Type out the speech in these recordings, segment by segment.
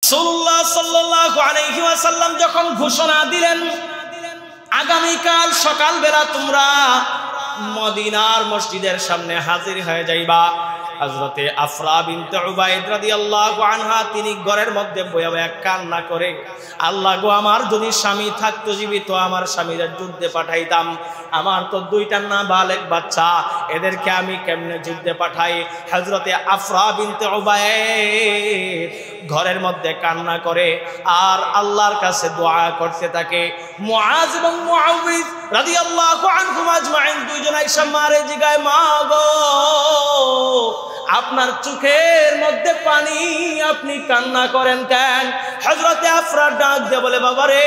রাসূলুল্লাহ সাল্লাল্লাহু আলাইহি ওয়াসাল্লাম যখন ঘোষণা দিলেন আগামীকাল সকালবেলা তোমরা মদিনার মসজিদের সামনে হাজির হয়ে যাইবা, হযরতে আফরা বিনতে উবাইদ রাদিয়াল্লাহু আনহা তিনি ঘরের মধ্যে বইয়া বইয়া কান্না করে, আল্লাহ গো, আমার যদি স্বামী থাকতো জীবিত, আমার স্বামীরা যুদ্ধে পাঠাইতাম। আমার তো দুইটা নাবালেগ বাচ্চা, এদেরকে আমি কেমনে যুদ্ধে পাঠাই? হযরতে আফরা বিনতে উবাইদ ঘরের মধ্যে কান্না করে আর আল্লাহর কাছে দোয়া করতে থাকে। মুআজ এবং মুআউযিজ রাদিয়াল্লাহু আনহুম আজমাইন দুইজন আয়েশা মারে জিগায়, মা গো, আপনার চোখের মধ্যে পানি, আপনি কান্না করেন কেন? হযরতে আফরা ডাক দিয়ে বলে, বাবা রে,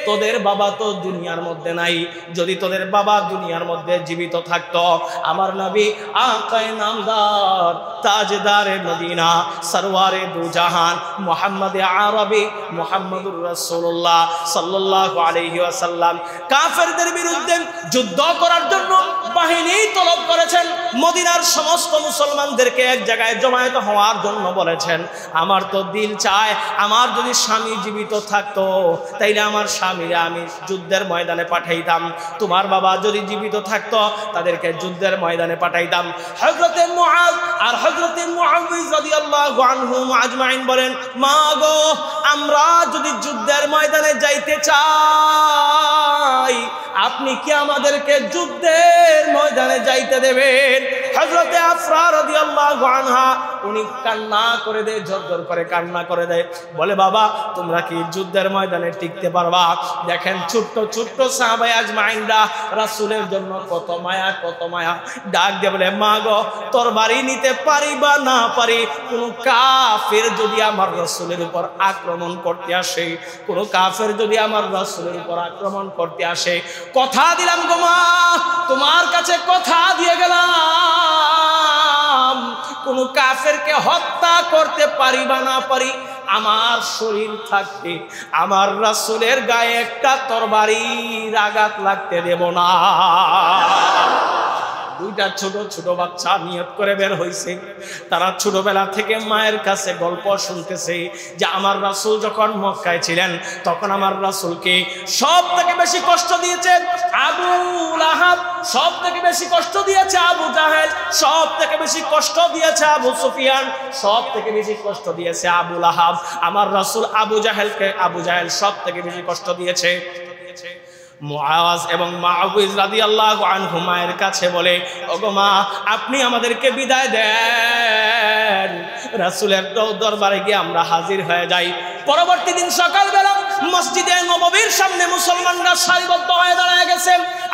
তোদের বাবা তো দুনিয়ার মধ্যে নাই, যদি তোদের বাবা দুনিয়ার মধ্যে জীবিত থাকতো, আমার নবী আকায়ে নামদার তাজদারে মদিনা সরওয়ারে দু জাহান মুহাম্মদে আরবি মুহাম্মদুর রাসূলুল্লাহ সাল্লাল্লাহু আলাইহি ওয়াসাল্লাম কাফেরদের বিরুদ্ধে যুদ্ধ করার জন্য বাহিনী তলব করেছেন, মদিনার সমস্ত মুসলমানদেরকে এক জায়গায় জমায়েত হওয়ার জন্য বলেছেন। আমার তো দিল চায়, আমার যদি স্বামী জীবিত থাকতো তাইলে আমার স্বামীরা আমি যুদ্ধের ময়দানে পাঠাইতাম, তোমার বাবা যদি জীবিত থাকতো তাদেরকে যুদ্ধের ময়দানে পাঠাইতাম। হযরতে মুআজ আর হযরতে মুআউযিজ রাদিয়াল্লাহু আনহুম আজমাইন বলেন, মা গো, আমরা যদি যুদ্ধের ময়দানে যাইতে চাই, আপনি কি আমাদেরকে যুদ্ধের ময়দানে যাইতে দেবেন? হযরতে আফরা রাদিয়াল্লাহু আনহা উনি কান্না করে দেয়, ঝরঝর করে কান্না করে দেয়, বলে, বাবা, তোমরা কি যুদ্ধের ময়দানে টিকতে পারবা? দেখেন ছোট্ট ছোট্ট সাহাবায়ে আজমাইনরা রাসূলের জন্য কত মায়া, কত মায়া। ডাক দিয়ে বলে, মা গো, তরবারি নিতে পারি বা না পারি, কোন কাফের যদি আমার রাসূলের উপর আক্রমণ করতে আসে, কোন কাফের যদি আমার রাসূলের উপর আক্রমণ করতে আসে, কথা দিলাম গো মা, তোমার কাছে কথা দিয়ে গেলাম, কোন কাফেরকে হত্যা করতে পারি বা না পারি, আমার শরীর থাকতে আমার রাসূলের গায়ে একটা তরবারির আঘাত লাগতে দেব না। দুইটা ছোট ছোট বাচ্চা নিয়ত করে বের হইছে, তারা ছোটবেলা থেকে মায়ের কাছে গল্প শুনতেছে যে আমার রাসূল যখন মক্কায় ছিলেন তখন আমার রাসূলকে সব থেকে বেশি কষ্ট দিয়েছে আবু লাহাব, সব থেকে বেশি কষ্ট দিয়েছে আবু জাহেল, সব থেকে বেশি কষ্ট দিয়েছে আবু সুফিয়ান, সব থেকে বেশি কষ্ট দিয়েছে আবু লাহাব। আমার রাসূল আবু জাহেল সব থেকে বেশি কষ্ট দিয়েছে। মুআজ এবং মুআউযিজ রাদিয়াল্লাহু আনহু মায়ের কাছে বলে, ওগো মা, আপনি আমাদেরকে বিদায় দেন, রাসূলের দরবারে গিয়ে আমরা হাজির হয়ে যাই। পরবর্তী দিন সকালবেলা মসজিদে নববীর সামনে মুসলমানরা সারিবদ্ধ হয়ে দাঁড়ায় গেছে।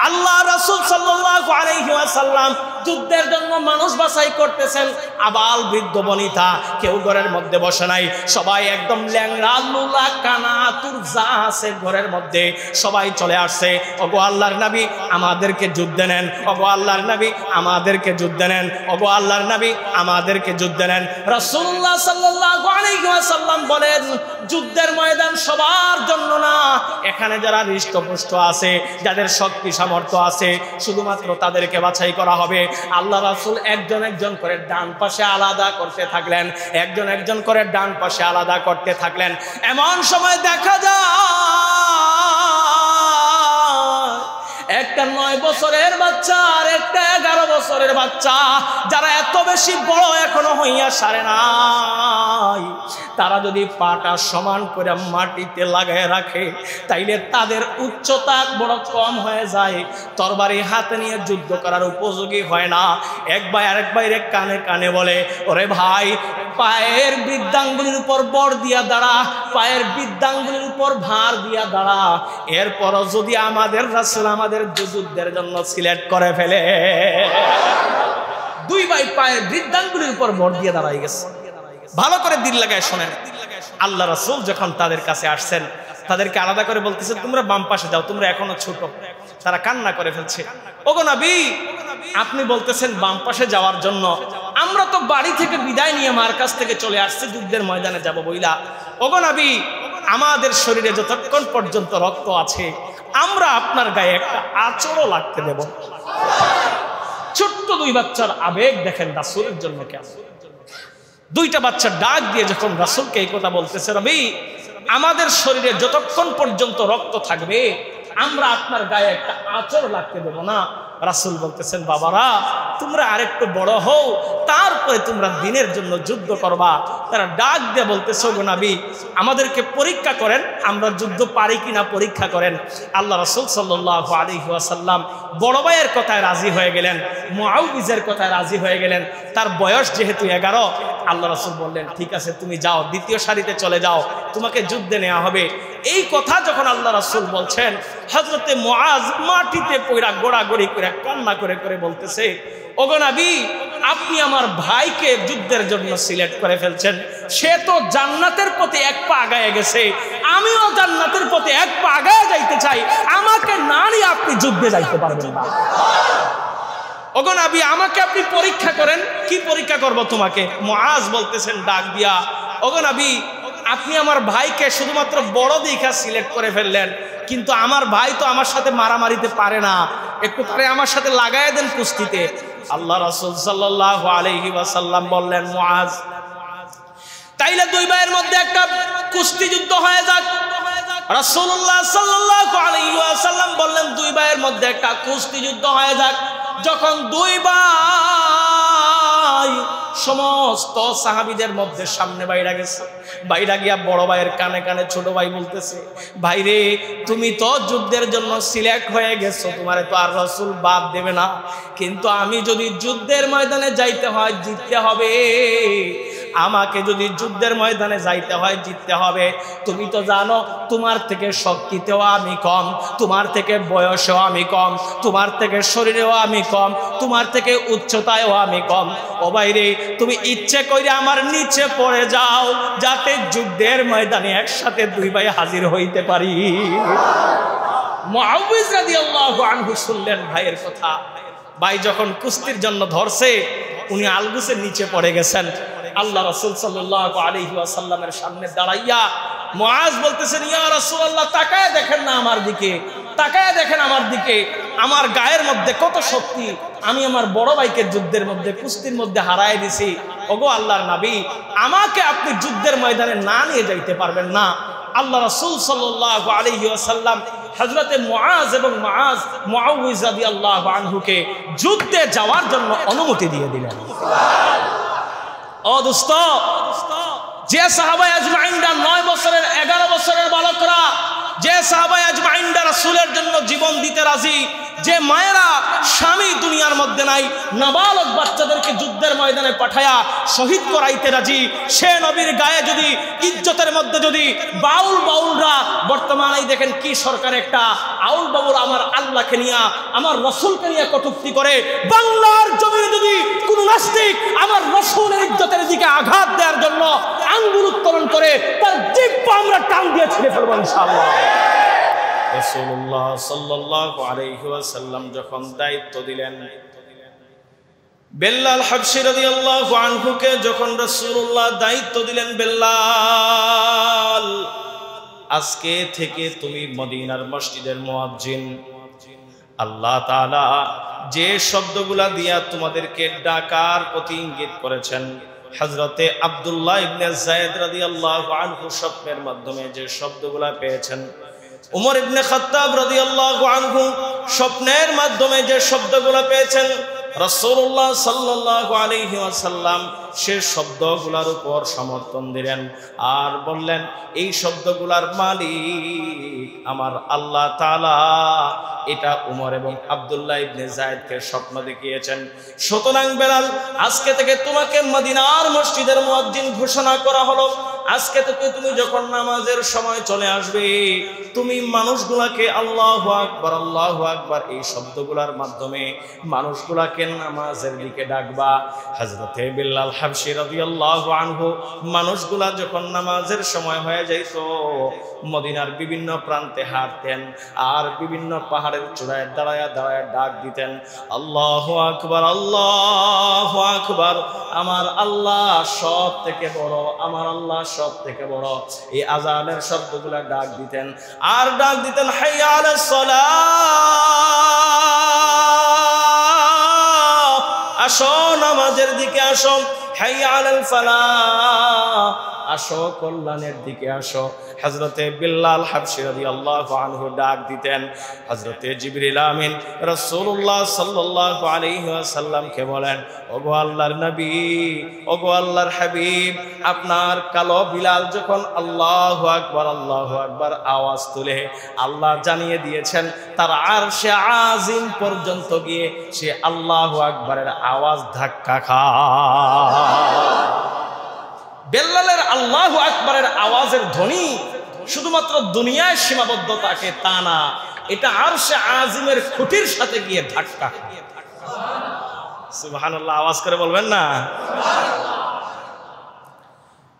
আল্লাহ রাসূল সাল্লাল্লাহু আলাইহি ওয়াসাল্লাম যুদ্ধের জন্য মানুষ বাছাই করতেছেন। আবাল বৃদ্ধ বনিতা কেউ ঘরের মধ্যে বসে নাই, সবাই একদম ল্যাংড়া লুলা কানা আতুর যা আছে ঘরের মধ্যে সবাই চলে আসছে। ওগো আল্লাহর নবী, আমাদেরকে যুদ্ধে নেন, ওগো আল্লাহর নবী, আমাদেরকে যুদ্ধে নেন, ওগো আল্লাহর নবী, আমাদেরকে যুদ্ধে নেন। রাসূলুল্লাহ সাল্লাল্লাহু আলাইহি ওয়াসাল্লাম বলেন, যুদ্ধের ময়দান সবার জন্য না, এখানে যারা হৃষ্টপুষ্ট আছে, যাদের শক্তি সামর্থ্য আছে, শুধুমাত্র তাদেরকে বাছাই করা হবে। আল্লাহ রাসূল একজন একজন করে ডান পাশে আলাদা করতে থাকলেন, একজন একজন করে ডান পাশে আলাদা করতে থাকলেন। এমন সময় দেখা যায় একটা 9 বছরের বাচ্চা আর একটা 11 বছরের বাচ্চা, যারা এত বেশি বড় এখনো হইয়া সারে নাই, তারা যদি পাটা সমান করে মাটিতে লাগায় রাখে তাইলে তাদের উচ্চতা বড় কম হয়ে যায়, তরবারি হাতে নিয়ে যুদ্ধ করার উপযোগী হয় না। এক ভাই আরেক ভাইরে কানে কানে বলে, ওরে ভাই, পায়ের বৃদ্ধাঙ্গুলির উপর বর দিয়া দাঁড়া, পায়ের বৃদ্ধাঙ্গুলির উপর ভার দিয়া দাঁড়া, এরপরও যদি আমাদের রাসূল আমাদের যুদ্ধের জন্য সিলেক্ট করে ফেলে। দুই ভাই পায়ের বৃদ্ধাঙ্গুলির উপর বর দিয়ে দাঁড়াই গেছে। ভালো করে দিল লাগায় শোনেন, আল্লাহ রাসূল যখন তাদের কাছে আসছেন তাদেরকে আলাদা করে বলতেছে, তোমরা বাম পাশে যাও, তোমরা এখনো ছোট। তারা কান্না করে ফেলছে। ওগো নবী, আপনি বলতেছেন বাম পাশে যাওয়ার জন্য, আমরা তো বাড়ি থেকে বিদায় নিয়ে মার কাছ থেকে চলে আসছি যুদ্ধের ময়দানে যাব বইলা। ওগো নবী, আমাদের শরীরে যতক্ষণ পর্যন্ত রক্ত আছে আমরা আপনার গায়ে একটা আঁচড়ও লাগতে দেব। ছোট্ট দুই বাচ্চার আবেগ দেখেন রাসূলের জন্য কেমন। দুইটা বাচ্চা ডাক দিয়ে যখন রাসূলকে এই কথা বলতেছে, নবী আমাদের শরীরে যতক্ষণ পর্যন্ত রক্ত থাকবে আমরা আপনার গায়ে একটা আঁচড় লাগতে দেব না। রাসূল বলতেছেন, বাবারা তোমরা আরেকটু বড় হও, তারপরে তোমরা দ্বীনের জন্য যুদ্ধ করবা। তারা ডাক দিয়ে বলতেছে, গো নবী আমাদেরকে পরীক্ষা করেন, আমরা যুদ্ধ পারি কিনা পরীক্ষা করেন। আল্লাহ রাসূল সাল্লাল্লাহু আলাইহি ওয়াসাল্লাম বড় ভাইয়ের কথায় রাজি হয়ে গেলেন, মুআউযের কথায় রাজি হয়ে গেলেন। তার বয়স যেহেতু 11, আল্লাহ রাসূল বললেন, ঠিক আছে তুমি যাও, দ্বিতীয় সারিতে চলে যাও, তোমাকে যুদ্ধে নেওয়া হবে। এই কথা যখন আল্লাহ রাসূল বলছেন, হযরতে মুআজ মাটিতে পড়া গোড়াগড়ি করে কান্না করে করে বলতেছে, ওগো নবী আপনি আমার ভাইকে যুদ্ধের জন্য সিলেক্ট করে ফেলছেন, সে তো জান্নাতের পথে এক পা আগায় গেছে, আমিও জান্নাতের পথে এক পা আগায় যাইতে চাই, আমাকে না নিয়ে আপনি যুদ্ধে যাইতে পারবেন না। ওগো নবী আমাকে আপনি পরীক্ষা করেন। কি পরীক্ষা করব তোমাকে? মুআজ বলতেছেন ডাক দিয়া, ওগো নবী আপনি আমার ভাইকে শুধুমাত্র বড় দেখা সিলেক্ট করে ফেললেন, কিন্তু আমার ভাই তো আমার সাথে মারামারিতে পারে না, একটু পরে আমার সাথে লাগায় দেন কুস্তিতে। আল্লাহ রাসূল সাল্লাল্লাহু আলাইহি ওয়াসাল্লাম বললেন, মুআজ তাইলে দুই ভাইয়ের মধ্যে একটা কুস্তি যুদ্ধ হয়ে যাক। রাসূলুল্লাহ সাল্লাল্লাহু আলাইহি ওয়াসাল্লাম বললেন, দুই ভাইয়ের মধ্যে একটা কুস্তি যুদ্ধ হয়ে যাক। যখন দুই ভাই সমস্ত সাহাবীদের মধ্যে সামনে বাইরে গেছে, বাইরে গিয়া বড় ভাইয়ের কানে কানে ছোট ভাই বলতেছে, ভাই রে তুমি তো যুদ্ধের জন্য সিলেক্ট হয়ে গেছো, তোমারে তো আর রাসূল বাদ দেবে না, কিন্তু আমি যদি যুদ্ধের ময়দানে যাইতে হয় জিততে হবে, আমাকে যদি যুদ্ধের ময়দানে যাইতে হয় জিততে হবে। তুমি তো জানো তোমার থেকে শক্তিতেও আমি কম, তোমার থেকে বয়সেও আমি কম, তোমার থেকে শরীরেও আমি কম, তোমার থেকে উচ্চতায়ও আমি কম। ও ভাইরে তুমি ইচ্ছে করে আমার নিচে পড়ে যাও, যাতে যুদ্ধের ময়দানে একসাথে দুই ভাই হাজির হইতে পারি। মুআউযিজ রাদিয়াল্লাহু আনহু শুনলেন ভাইয়ের কথা। ভাই যখন কুস্তির জন্য ধরছে, উনি আলগুসের নিচে পড়ে গেছেন। আল্লাহ রাসূল সাল্লাল্লাহু আলাইহি ওয়াসাল্লামের সামনে দাঁড়াইয়া মুআজ বলতেছেন, ইয়া রাসূলুল্লাহ তাকায় দেখেন না আমার দিকে, তাকায় দেখেন আমার দিকে, আমার গায়ের মধ্যে কত শক্তি, আমি আমার বড় ভাইকে যুদ্ধের মধ্যে কুস্তির মধ্যে হারায় দিছি। ওগো আল্লাহর নবী আমাকে আপনি যুদ্ধের ময়দানে না নিয়ে যাইতে পারবেন না। আল্লাহ রাসূল সাল্লাল্লাহু আলাইহি ওয়াসাল্লাম হযরতে মুআজ এবং মুআউযিজ রাদিয়াল্লাহু আনহুকে যুদ্ধে যাওয়ার জন্য অনুমতি দিয়ে দিলেন। ও দোস্ত, যে সাহাবায়ে আজমাইনরা 9 বছরের 11 বছরের বালকরা, যে সাহাবায়ে আজমাইনরা রাসূলের জন্য জীবন দিতে রাজি, যে মায়েরা স্বামী দুনিয়ার মধ্যে নাই, নাবালক বাচ্চাদেরকে যুদ্ধের ময়দানে পাঠায়া শহীদ করাইতে রাজি, সে নবীর গায়ে যদি ইজ্জতের মধ্যে যদি বাউলরা বর্তমানে দেখেন কি সরকার একটা আউল বাউল আমার আল্লাহকে নিয়ে আমার রাসূলকে নিয়ে কটূক্তি করে, বাংলার জমিনে যদি কোন নাস্তিক আমার রাসূলের ইজ্জতের দিকে আঘাত দেওয়ার জন্য আঙ্গুল উত্তোলন করে, তার জিহ্বা আমরা টান দিয়ে ছিঁড়ে ফেলব ইনশাআল্লাহ। রাসূলুল্লাহ সাল্লাল্লাহু আলাইহি ওয়াসাল্লাম যখন দায়িত্ব দিলেন বেল্লাল হাবশী রাদিয়াল্লাহু আনহুকে, যখন রাসূলুল্লাহ দায়িত্ব দিলেন, বেল্লাল আজকে থেকে তুমি মদিনার মসজিদের মুয়াজ্জিন। আল্লাহ তাআলা যে শব্দগুলা দিয়া তোমাদেরকে ডাকার প্রতি ইঙ্গিত করেছেন, হযরতে আব্দুল্লাহ ইবনে যায়েদ রাদিয়াল্লাহু আনহু স্বপ্নের মাধ্যমে যে শব্দগুলা পেয়েছেন, উমর ইবনে খাত্তাব রাদিয়াল্লাহু আনহু স্বপ্নের মাধ্যমে যে শব্দগুলো পেয়েছেন, রাসূলুল্লাহ সাল্লাল্লাহু আলাইহি ওয়াসাল্লাম সে শব্দগুলোর উপর সমর্থন দিলেন আর বললেন, এই শব্দগুলোর মালিক আমার আল্লাহ তাআলা। এটা উমর এবং আব্দুল্লাহ ইবনে যায়েদকে স্বপ্ন দেখিয়েছেন। সুতরাং বেলাল, আজকে থেকে তোমাকে মদিনার মসজিদের মুয়াজ্জিন ঘোষণা করা হলো। আজকে থেকে তুমি যখন নামাজের সময় চলে আসবে, তুমি মানুষগুলাকে আল্লাহু আকবার আল্লাহু আকবার এই শব্দগুলোর মাধ্যমে মানুষগুলাকে নামাজের দিকে ডাকবা। হযরতে বিল্লাল হাবশী রাদিয়াল্লাহু আনহু মানুষগুলা যখন নামাজের সময় হয়ে যাইত, মদিনার বিভিন্ন প্রান্তে হাঁটতেন আর বিভিন্ন পাহাড়ের চূড়ায় দাঁড়ায়া দাঁড়ায়া ডাক দিতেন, আল্লাহু আকবার আল্লাহু আকবার, আমার আল্লাহ সব থেকে বড়, আমার আল্লাহ সব থেকে বড়। এই আযানের শব্দগুলা ডাক দিতেন আর ডাক দিতেন, হাইয়া আলাস সালাহ, আসো নামাজের দিকে আসো, হাইয়া আলাল ফালাহ, আসো কল্যাণের দিকে আসো। হযরতে বিল্লাল হাবশী রাদিয়াল্লাহু আনহু ডাক দিতেন। হযরতে জিবরিল আমিন রাসূলুল্লাহ সাল্লাল্লাহু আলাইহি ওয়াসাল্লামকে বলেন, ওগো আল্লাহর নবী, ওগো আল্লাহর হাবিব, আপনার কালো বিলাল যখন আল্লাহু আকবার আল্লাহু আকবার আওয়াজ তুলে, আল্লাহ জানিয়ে দিয়েছেন তার আরশে আজিম পর্যন্ত গিয়ে সে আল্লাহু আকবারের আওয়াজ ধাক্কা খায়। বেল্লালের আল্লাহু আকবারের আওয়াজের ধ্বনি শুধুমাত্র দুনিয়ায় সীমাবদ্ধ থাকে তা না, এটা আরশে আজিমের খুঁটির সাথে গিয়ে ধাক্কা। সুবহানাল্লাহ, আওয়াজ করে বলবেন না?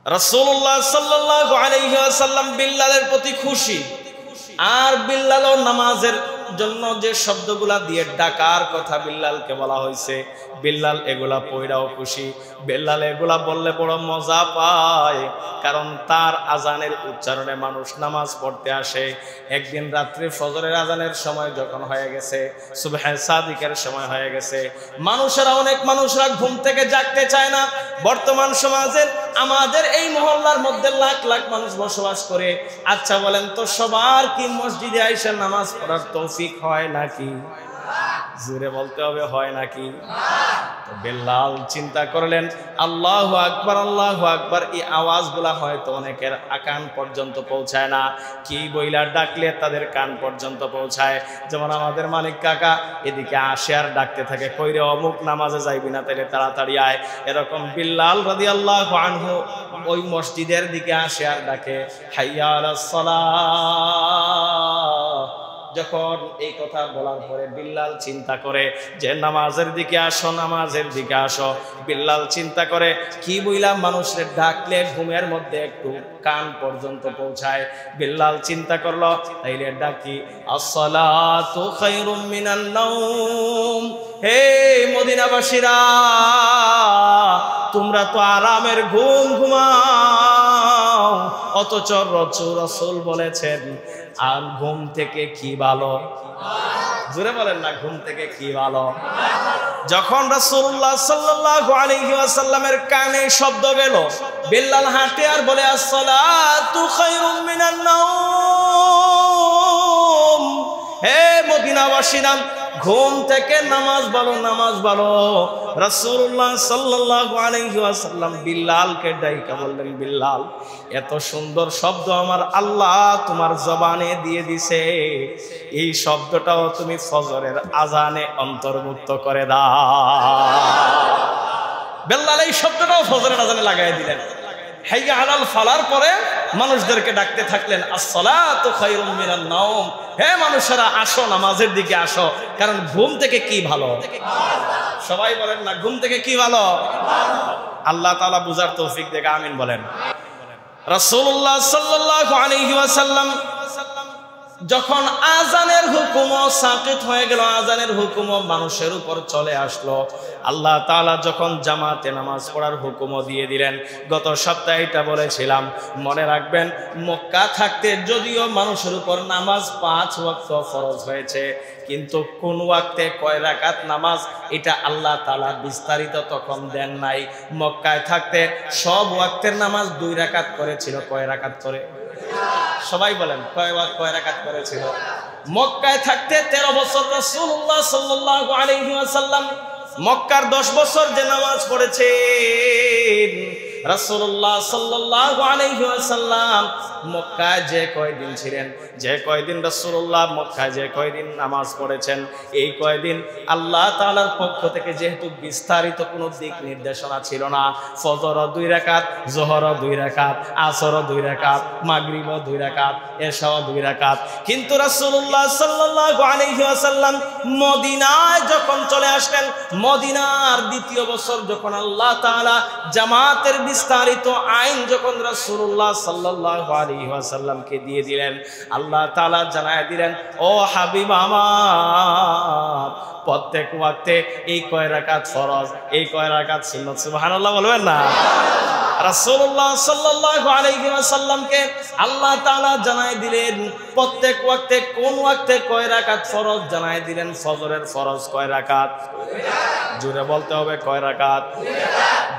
রাসূলুল্লাহ সাল্লাল্লাহু আলাইহি ওয়াসাল্লাম বিল্লালের প্রতি খুশি, আর বিল্লালও নামাজের জন্য যে শব্দগুলা দিয়ে ডাকার কথা বিল্লালকে বলা হয়েছে, বিল্লাল এগুলা পয়রাও খুশি। বিল্লাল এগুলা বললে বড় মজা পায়, কারণ তার আজানের উচ্চারণে মানুষ নামাজ পড়তে আসে। একদিন রাত্রে ফজরের আজানের সময় যখন হয়ে গেছে, সুবহে সাদিকের সময় হয়ে গেছে, অনেক মানুষরা ঘুম থেকে জাগতে চায় না। বর্তমান সমাজের আমাদের এই মহল্লার মধ্যে লাখ লাখ মানুষ বসবাস করে। আচ্ছা বলেন তো, সবার কি মসজিদে আইসা নামাজ পড়ার তৌফিক হয় নাকি? জোরে বলতে হবে, হয় নাকি? বিল্লাল চিন্তা করলেন, আল্লাহু আকবার আল্লাহু আকবার, এই আওয়াজগুলা হয়তো অনেকের কান পর্যন্ত পৌঁছায় না, কি বইলা ডাকলে তাদের কান পর্যন্ত পৌঁছায়। যেমন আমাদের মানিক কাকা এদিকে আসে আর ডাকতে থাকে, কইরে অমুক নামাজে যাইবি না, তাইলে তাড়াতাড়ি আয়। এরকম বিল্লাল রাদিয়াল্লাহু আনহু ওই মসজিদের দিকে আসে আর ডাকে, হাইয়া আলাস সালাহ। যখন এই কথা বলার পরে বিল্লাল চিন্তা করে যে নামাজের দিকে আসো, নামাজের দিকে আসো। বিল্লাল চিন্তা করে, কি বইলাম মানুষের ডাকলে ঘুমের মধ্যে একটু কান পর্যন্ত পৌঁছায়। বিল্লাল চিন্তা করলো, তাইলে ডাকি, আসসালাতু খায়রুম মিনান নাওম। হে মদিনাবাসীরা, তোমরা তো আরামের ঘুম ঘুমাও, অথচ রাসূল বলেছেন আর ঘুম থেকে কি ভালো? জোরে বলেন না, ঘুম থেকে কি ভালো? যখন রাসূলুল্লাহ সাল্লাল্লাহু আলাইহি ওয়াসাল্লামের কানে শব্দ গেল, বিল্লাল হাঁটে আর বলে, আসসালাতু খায়রুম মিনান নাওম। হে মদিনাবাসীরা, ঘুম থেকে নামাজ ভালো, নামাজ ভালো। রাসূলুল্লাহ সাল্লাল্লাহু আলাইহি ওয়াসাল্লাম বিল্লালকে ডাইকা বললেন, বিল্লাল, এত সুন্দর শব্দ আমার আল্লাহ তোমার জবানে দিয়ে দিছে, এই শব্দটাও তুমি ফজরের আজানে অন্তর্ভুক্ত করে দাও। বিল্লাল এই শব্দটাও ফজরের আজানে লাগাই দিলেন। হাইয়া আলাল ফালার পরে মানুষদেরকে ডাকতে থাকলেন, আসসালাতু খায়রুম মিনান নাওম। হে মানুষেরা, আসো, নামাজের দিকে আসো, কারণ ঘুম থেকে কি ভালো? সবাই বলেন না, ঘুম থেকে কি ভালো? আল্লাহ তাআলা বুঝার তৌফিক দেখ, আমিন বলেন। রাসূলুল্লাহ সাল্লাল্লাহু আলাইহি ওয়াসাল্লাম যখন আজানের হুকুমও সাকিত হয়ে গেল, আজানের হুকুমও মানুষের উপর চলে আসলো, আল্লাহ তাআলা যখন জামাতে নামাজ পড়ার হুকুমও দিয়ে দিলেন। গত সপ্তাহে এটা বলেছিলাম, মনে রাখবেন, মক্কা থাকতে যদিও মানুষের উপর নামাজ 5 ওয়াক্ত ফরজ হয়েছে, কিন্তু কোন ওয়াক্তে কয় রাকাত নামাজ এটা আল্লাহ তাআলা বিস্তারিত তখন দেন নাই। মক্কায় থাকতে সব ওয়াক্তের নামাজ 2 রাকাত করেছিল। কয় রাকাত করে? সবাই বলেন, কয় রাকাত করেছিল? মক্কায় থাকতে 13 বছর রাসূলুল্লাহ সাল্লাল্লাহু আলাইহি ওয়াসাল্লাম মক্কার 10 বছর যে নামাজ পড়েছেন, রাসূলুল্লাহ সাল্লাল্লাহু আলাইহি ওয়াসাল্লাম মক্কায় যে কয়দিন ছিলেন, যে কয়দিন রাসূলুল্লাহ মক্কায় যে কয়দিন নামাজ পড়েছেন, এই কয়দিন আল্লাহ তাআলার পক্ষ থেকে যেহেতু বিস্তারিত কোনো দিক নির্দেশনা ছিল না, ফজর 2 রাকাত, যোহর 2 রাকাত, আসর 2 রাকাত, মাগরিব 2 রাকাত, এশা 2 রাকাত, কিন্তু রাসূলুল্লাহ সাল্লাল্লাহু আলাইহি ওয়াসাল্লাম মদিনায় যখন চলে আসলেন, মদিনার 2য় বছর যখন আল্লাহ তাআলা জামাতের বিস্তারিত আইন যখন রাসূলুল্লাহ সাল্লাল্লাহু আলাইহি ওয়াসাল্লামকে দিয়ে দিলেন, আল্লাহ তাআলা জানায় দিলেন, ও হাবিব আমার, প্রত্যেক ওয়াক্তে এই কয় রাকাত ফরজ, এই কয় রাকাত সুন্নাত। সুবহানাল্লাহ বলবেন না? রাসূলুল্লাহ সাল্লাল্লাহু আলাইহি ওয়াসাল্লামকে আল্লাহ তাআলা জানাই দিলেন প্রত্যেক ওয়াক্তে কোন ওয়াক্তে কয় রাকাত ফরজ, জানাই দিলেন ফজরের ফরজ কয় রাকাত, জোরে বলতে হবে কয় রাকাত,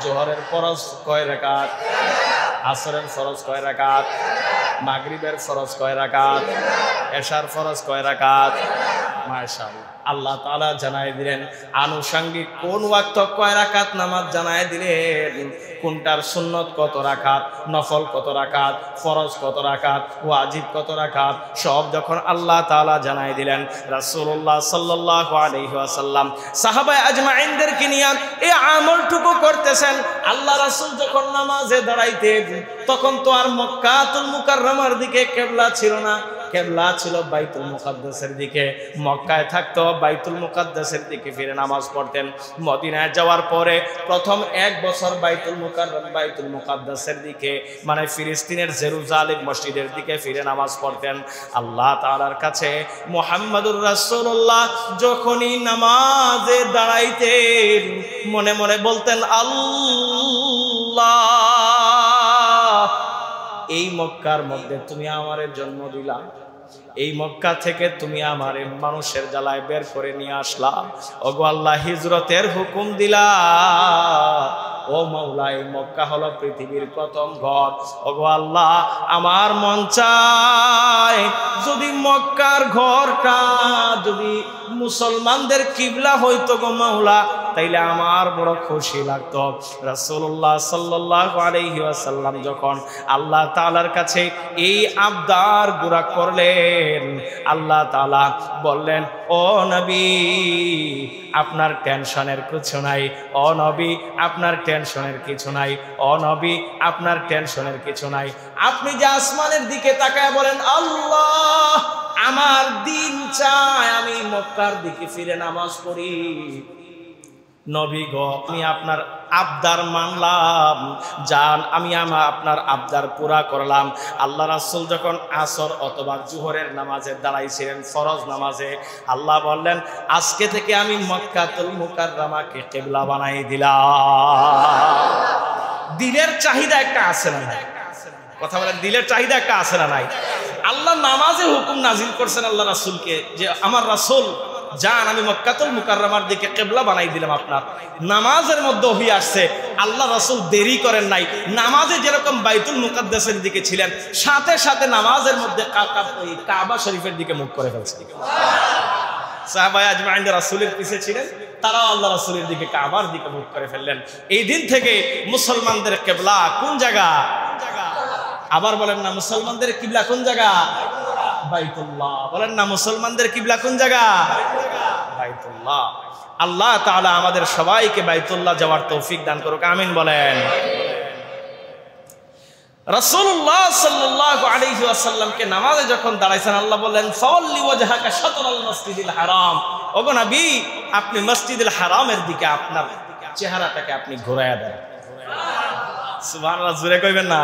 জোহরের ফরজ কয় রাকাত, আসরের ফরজ কয় রাকাত, মাগরিবের ফরজ কয় রাকাত, এশার ফরজ কয় রাকাত। মাশাআল্লাহ, আল্লাহ তাআলা জানাই দিলেন আনুষঙ্গিক কোন ওয়াক্ত কয় রাকাত নামাজ, জানাই দিলেন কোনটার সুন্নত কত রাকাত, নফল কত রাকাত, ফরজ কত রাকাত, ওয়াজিব কত রাকাত, সব যখন আল্লাহ তাআলা জানাই দিলেন, রাসূলুল্লাহ সাল্লাল্লাহু আলাইহি ওয়াসাল্লাম সাহাবায়ে আজমাইনদেরকে নিয়ে এই আমলটুকু করতেছেন। আল্লাহ রাসূল যখন নামাজে দাঁড়াইতেন তখন তো আর মক্কাতুল মুকাররমার দিকে কিবলা ছিল না, কিবলা ছিল বাইতুল মুকাদ্দাসের দিকে। মক্কায় থাকতো বাইতুল মুকাদ্দাসের দিকে ফিরে নামাজ পড়তেন। মদিনায় যাওয়ার পরে প্রথম এক বছর বাইতুল মুকাদ্দাসের দিকে মানে ফিলিস্তিনের জেরুজালেম মসজিদের দিকে ফিরে নামাজ পড়তেন। আল্লাহ তাআলার কাছে মুহাম্মদুর রাসূলুল্লাহ যখনই নামাজে দাঁড়াইতেন মনে মনে বলতেন, আল্লাহ এই মক্কার মধ্যে তুমি আমারে জন্ম দিলা, এই মক্কা থেকে তুমি আমারে মানুষের জ্বালায় বের করে নিয়ে আসলা, ওগো আল্লাহ হিজরতের হুকুম দিলা, ও মাওলা এই মক্কা হলো পৃথিবীর প্রথম ঘর, ওগো আল্লাহ আমার মন চায় যদি মক্কার ঘরটা যদি মুসলমানদের কিবলা হইতো গো মাওলা তাইলে আমার বড় খুশি লাগতো। রাসূলুল্লাহ সাল্লাল্লাহু আলাইহি ওয়াসাল্লাম যখন আল্লাহ তাআলার কাছে এই আবদার গুরা করলেন, আল্লাহ তাআলা বললেন, ও নবী আপনার টেনশনের কিছু নাই, ও নবী আপনার টেনশনের কিছু নাই, ও নবী আপনার টেনশনের কিছু নাই। আপনি যে আসমানের দিকে তাকায় বলেন, আল্লাহ আমার দিন চায় আমি মক্কার দিকে ফিরে নামাজ পড়ি, নবী গো আমি আপনার আবদার মানলাম, জান আমি আপনার আবদার পুরা করলাম। আল্লাহ রাসূল যখন আসর অথবা জোহরের নামাজে দাঁড়াইছিলেন ফরজ নামাজে, আল্লাহ বললেন আজকে থেকে আমি মক্কাতুল মুকাররমাকে কিবলা বানাই দিলাম। দিলের চাহিদা একটা আছে না নাই? কথা বলেন, দিলের চাহিদা একটা আছে না নাই? আল্লাহ নামাজে হুকুম নাজিল করছেন আল্লাহ রাসূলকে যে আমার রাসূল যান আমি মক্কাতুল মুকাররমার দিকে কিবলা বানাই দিলাম আপনার। নামাজের মধ্যে ওহী আসছে, আল্লাহ রাসূল দেরি করেন নাই, নামাজে যেরকম বাইতুল মুকাদ্দাসের দিকে ছিলেন সাথে সাথে নামাজের মধ্যে কাবা শরীফের দিকে মুখ করে ফেলছে। সাহাবায়ে আজমাইন রাসূলের পিছে ছিলেন, তারাও আল্লাহ রাসূলের দিকে কাবার দিকে মুখ করে ফেললেন। এই দিন থেকে মুসলমানদের কিবলা কোন জায়গা? আবার বলেন না, মুসলমানদের কিবলা কোন জায়গা? বাইতুল্লাহ। বলেন না, মুসলমানদের কিবলা কোন জায়গা? বাইতুল্লাহ। আল্লাহ তাআলা আমাদের সবাইকে বাইতুল্লাহ যাওয়ার তৌফিক দান করুক, আমিন বলেন। রাসূলুল্লাহ সাল্লাল্লাহু আলাইহি ওয়াসাল্লামকে নামাজে যখন দাঁড়াইছেন আল্লাহ বললেন, ফাওয়াল্লি ওয়াজহাকা শাতরাল মাসজিদিল হারাম, ওগো নবী আপনি মসজিদুল হারামের দিকে আপনার চেহারাটাকে আপনি ঘোরায়া দেন। সুবহানাল্লাহ, জোরে কইবেন না?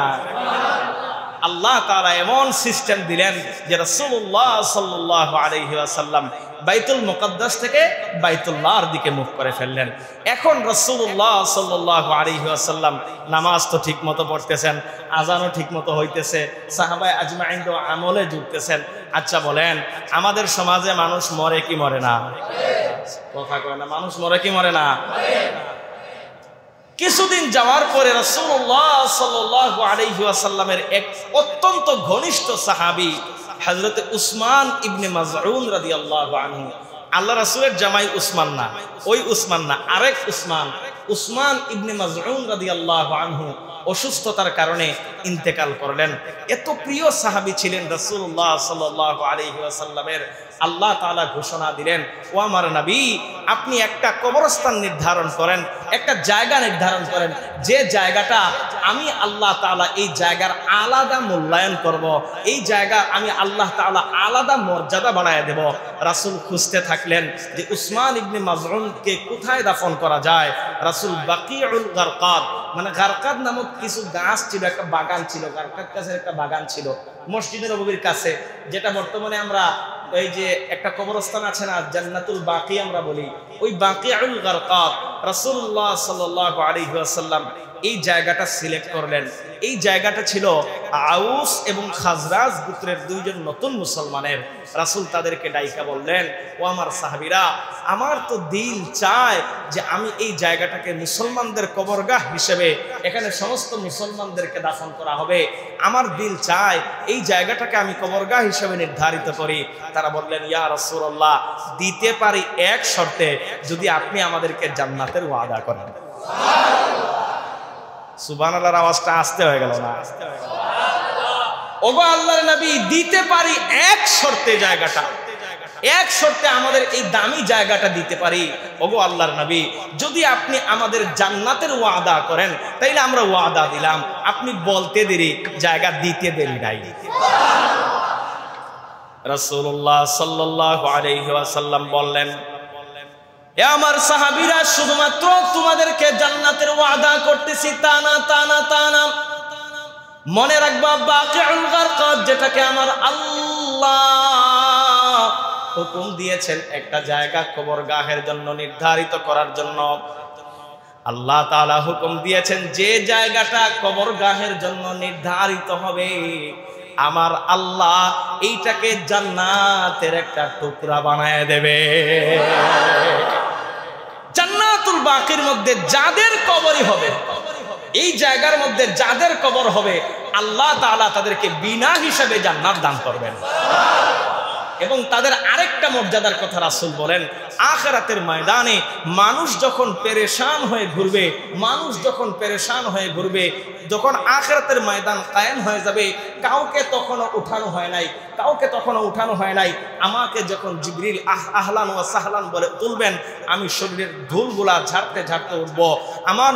আল্লাহ তাআলা এমন সিস্টেম দিলেন যে রাসূলুল্লাহ সাল্লাল্লাহু আলাইহি ওয়াসাল্লাম বাইতুল মুকাদ্দাস থেকে বাইতুল্লাহর দিকে মুখ করে ফেললেন। এখন রাসূলুল্লাহ সাল্লাল্লাহু আলাইহি ওয়াসাল্লাম নামাজ তো ঠিকমতো পড়তেছেন, আজানও ঠিকমতো হইতেছে, সাহাবায়ে আজমাইন তো আমলে জুড়তেছেন। আচ্ছা বলেন, আমাদের সমাজে মানুষ মরে কি মরে না? কথা কয় না, মানুষ মরে কি মরে না? কিছুদিন যাওয়ার পরে রাসূলুল্লাহ সাল্লাল্লাহু আলাইহি ওয়াসাল্লামের এক অত্যন্ত ঘনিষ্ঠ সাহাবী হযরত উসমান ইবনে মাযউন রাদিয়াল্লাহু আনহু, আল্লাহ রাসূলের জামাই উসমান না, ওই উসমান না, আরেক উসমান, উসমান ইবনে মাযউন রাদিয়াল্লাহু আনহু অসুস্থতার কারণে ইন্তেকাল করলেন। এত প্রিয় সাহাবী ছিলেন রাসূলুল্লাহ সাল্লাল্লাহু আলাইহি ওয়াসাল্লামের। আল্লাহ তাআলা ঘোষণা দিলেন, ও আমার নবী আপনি একটা কবরস্থান নির্ধারণ করেন, একটা জায়গা নির্ধারণ করেন, যে জায়গাটা আমি আল্লাহ তাআলা এই জায়গার আলাদা মূল্যায়ন করব, এই জায়গা আমি আল্লাহ তাআলা আলাদা মর্যাদা বাড়ায় দেব। রাসূল খুঁজতে থাকলেন যে উসমান ইবনে মাযউনকে কোথায় দাফন করা যায়। রাসূল বাকিউল গারকাদ মানে গারকাদ নামক কিছু গাছ ছিল, একটা বাগান ছিল, গারকাদ কাছে একটা বাগান ছিল মসজিদের নববীর কাছে, যেটা বর্তমানে আমরা এই যে একটা কবরস্থান আছে না জান্নাতুল বাকি আমরা বলি, ওই বাকিউল গারকাদ রাসূলুল্লাহ সাল্লাল্লাহু আলাইহি ওয়াসাল্লাম এই জায়গাটা সিলেক্ট করলেন। এই জায়গাটা ছিল আউস এবং খাজরাজ গোত্রের দুইজন নতুন মুসলমানের। রাসূল তাদেরকে ডাইকা বললেন, ও আমার সাহাবীরা, আমার তো দিল চায় যে আমি এই জায়গাটাকে মুসলমানদের কবরগাহ হিসেবে, এখানে সমস্ত মুসলমানদেরকে দাফন করা হবে, আমার দিল চায় এই জায়গাটাকে আমি কবরগাহ হিসেবে নির্ধারিত করি। তারা বললেন, ইয়া রাসূলুল্লাহ, দিতে পারি এক শর্তে, যদি আপনি আমাদেরকে জান্নাতের ওয়াদা করেন। সুবহানাল্লাহর আওয়াজটা আস্তে হয়ে গেল না? ওগো আল্লাহর নবী, দিতে পারি এক শর্তে, জায়গাটা এক শর্তে আমাদের এই দামি জায়গাটা দিতে পারি। ওগো আল্লাহর নবী, যদি আপনি আমাদের জান্নাতের ওয়াদা করেন তাইলে আমরা ওয়াদা দিলাম, আপনি বলতে দেরি, জায়গা দিতে দেরি নাই। রাসূলুল্লাহ সাল্লাল্লাহু আলাইহি ওয়াসাল্লাম বললেন, এ আমার সাহাবীরা, শুধুমাত্র তোমাদেরকে জান্নাতের ওয়াদা করতেছি তা না, তা না, তা না। মনে রাখবা, বাকিউল গারকাদ, যেটাকে আমার আল্লাহ হুকুম দিয়েছেন একটা জায়গা কবরগাহের জন্য নির্ধারিত করার জন্য, আল্লাহ তাআলা হুকুম দিয়েছেন যে জায়গাটা কবরগাহের জন্য নির্ধারিত হবে, আমার আল্লাহ এইটাকে জান্নাতের একটা টুকরা বানায় দেবে। জান্নাতুল বাকির মধ্যে যাদের কবরই হবে, এই জায়গার মধ্যে যাদের কবর হবে, আল্লাহ তাআলা তাদেরকে বিনা হিসাবে জান্নাত দান করবেন। এবং তাদের আরেকটা মর্যাদার কথা রাসূল বলেন, আখিরাতের ময়দানে মানুষ যখন পেরেশান হয়ে ঘুরবে, মানুষ যখন পেরেশান হয়ে ঘুরবে, যখন আখিরাতের ময়দান কায়েম হয়ে যাবে, কাউকে তখনও উঠানো হয় নাই, কাউকে তখনও উঠানো হয় নাই। আমাকে যখন জিবরিল আহলান ওয়া সাহলান বলে তুলবেন, আমি শরীরের ধুলগুলা ঝাড়তে ঝাড়তে উঠব। আমার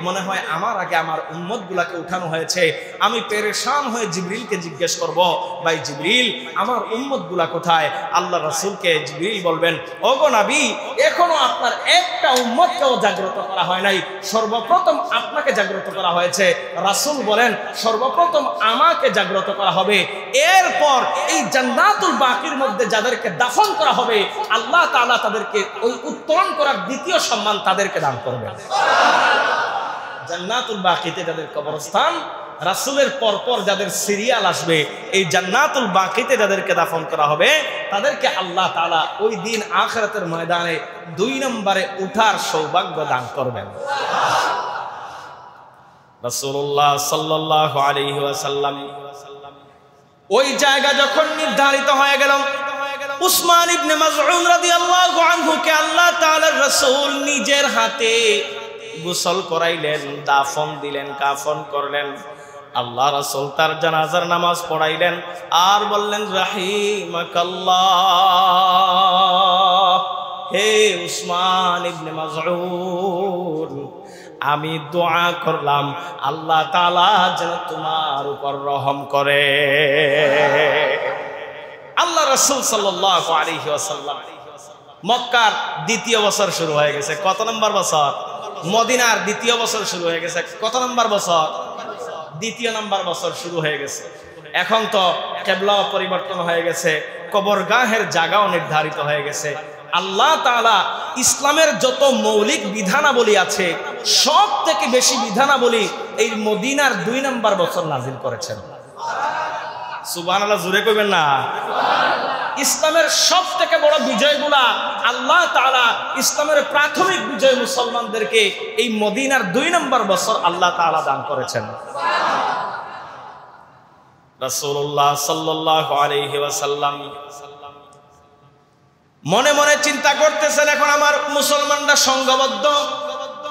মনে হয় আমার আগে আমার উম্মতগুলাকে উঠানো হয়েছে। আমি পেরেশান হয়ে জিবরিলকে জিজ্ঞেস করব, ভাই জিবরিল, আমার উম্মতগুলা কোথায়? আল্লাহ রাসূলকে জিবরিল বলবেন, ওগো নবী, এখনো আপনার একটা উম্মতকেও জাগ্রত করা হয় নাই, সর্বপ্রথম আপনাকে জাগ্রত করা হয়েছে। রাসূল বলেন, সর্বপ্রথম আমাকে জাগ্রত করা হবে, এরপর এই জান্নাতুল বাকির মধ্যে যাদেরকে দাফন করা হবে, আল্লাহ তাআলা তাদেরকে ওই উত্তরণ করার দ্বিতীয় সম্মান তাদেরকে দান করবেন। জান্নাতুল বাকিতে যাদের কবরস্থান, রাসূলের পরপর যাদের সিরিয়াল আসবে, এই জান্নাতুল বাকিতে যাদেরকে দাফন করা হবে, তাদেরকে আল্লাহ তাআলা ওই দিন আখিরাতের ময়দানে 2 নম্বরে উঠার সৌভাগ্য দান করবেন। রাসূলুল্লাহ সাল্লাল্লাহু আলাইহি ওয়াসাল্লাম ওই জায়গা যখন নির্ধারিত হয়ে গেল, উসমান ইবনে মাযউন রাদিয়াল্লাহু আনহুকে আল্লাহ তাআলার রাসূল নিজের হাতে গোসল করাইলেন, দাফন দিলেন, কাফন করলেন। আল্লাহ রাসূল তার জানাজার নামাজ পড়াইলেন আর বললেন, রাহিমাকাল্লাহ, হে উসমান ইবনে মাযউন, আমি দোয়া করলাম আল্লাহ তাআলা যেন তোমার উপর রহম করে। আল্লাহ রাসূল সাল্লাল্লাহু আলাইহি ওয়াসাল্লাম, মক্কার দ্বিতীয় বছর শুরু হয়ে গেছে। কত নম্বর বছর? মদিনার দ্বিতীয় বছর শুরু হয়ে গেছে। কত নম্বর বছর? দ্বিতীয় নম্বর বছর শুরু হয়ে গেছে। এখন তো কিবলা পরিবর্তন হয়ে গেছে, কবরগাহের জায়গাও নির্ধারিত হয়ে গেছে। আল্লাহ তাআলা ইসলামের যত মৌলিক বিধানাবলী আছে, সব থেকে বেশি বিধানাবলী এই মদিনার 2 নম্বর বছর নাজিল করেছেন। সুবহানাল্লাহ, জোরে কইবেন না? ইসলামের সব থেকে বড় বিজয়গুলা আল্লাহ তাআলা ইসলামের প্রাথমিক বিজয় মুসলমানদেরকে এই মদিনার 2 নম্বর বছর আল্লাহ তাআলা দান করেছেন। রাসূলুল্লাহ সাল্লাল্লাহু আলাইহি ওয়াসাল্লাম মনে মনে চিন্তা করতেছেন, এখন আমার মুসলমানরা সংঘবদ্ধ,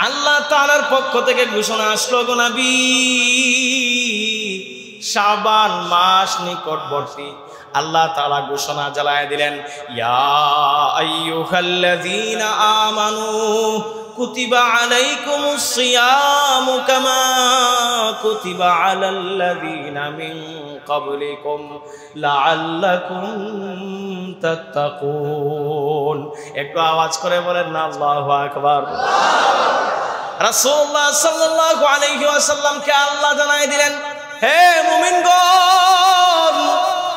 আল্লাহ তাআলার পক্ষ থেকে ঘোষণা আসলো, গো নবী, শাবান মাস নিকটবর্তী। আল্লাহ তাআলা ঘোষণা জ্বালায় দিলেন, ইয়া আইয়ুহাল্লাযীনা আমানু কুতিবা আলাইকুমুস সিয়ামু কামা কুতিবা আলাল্লাযীনা মিন ক্বাবলিকুম লাআল্লাকুম তাত্তাকুন। একটু আওয়াজ করে বলেন না আল্লাহু আকবার। রাসূলুল্লাহ সাল্লাল্লাহু আলাইহি ওয়াসাল্লামকে আল্লাহ জানায় দিলেন, হে মুমিনগণ,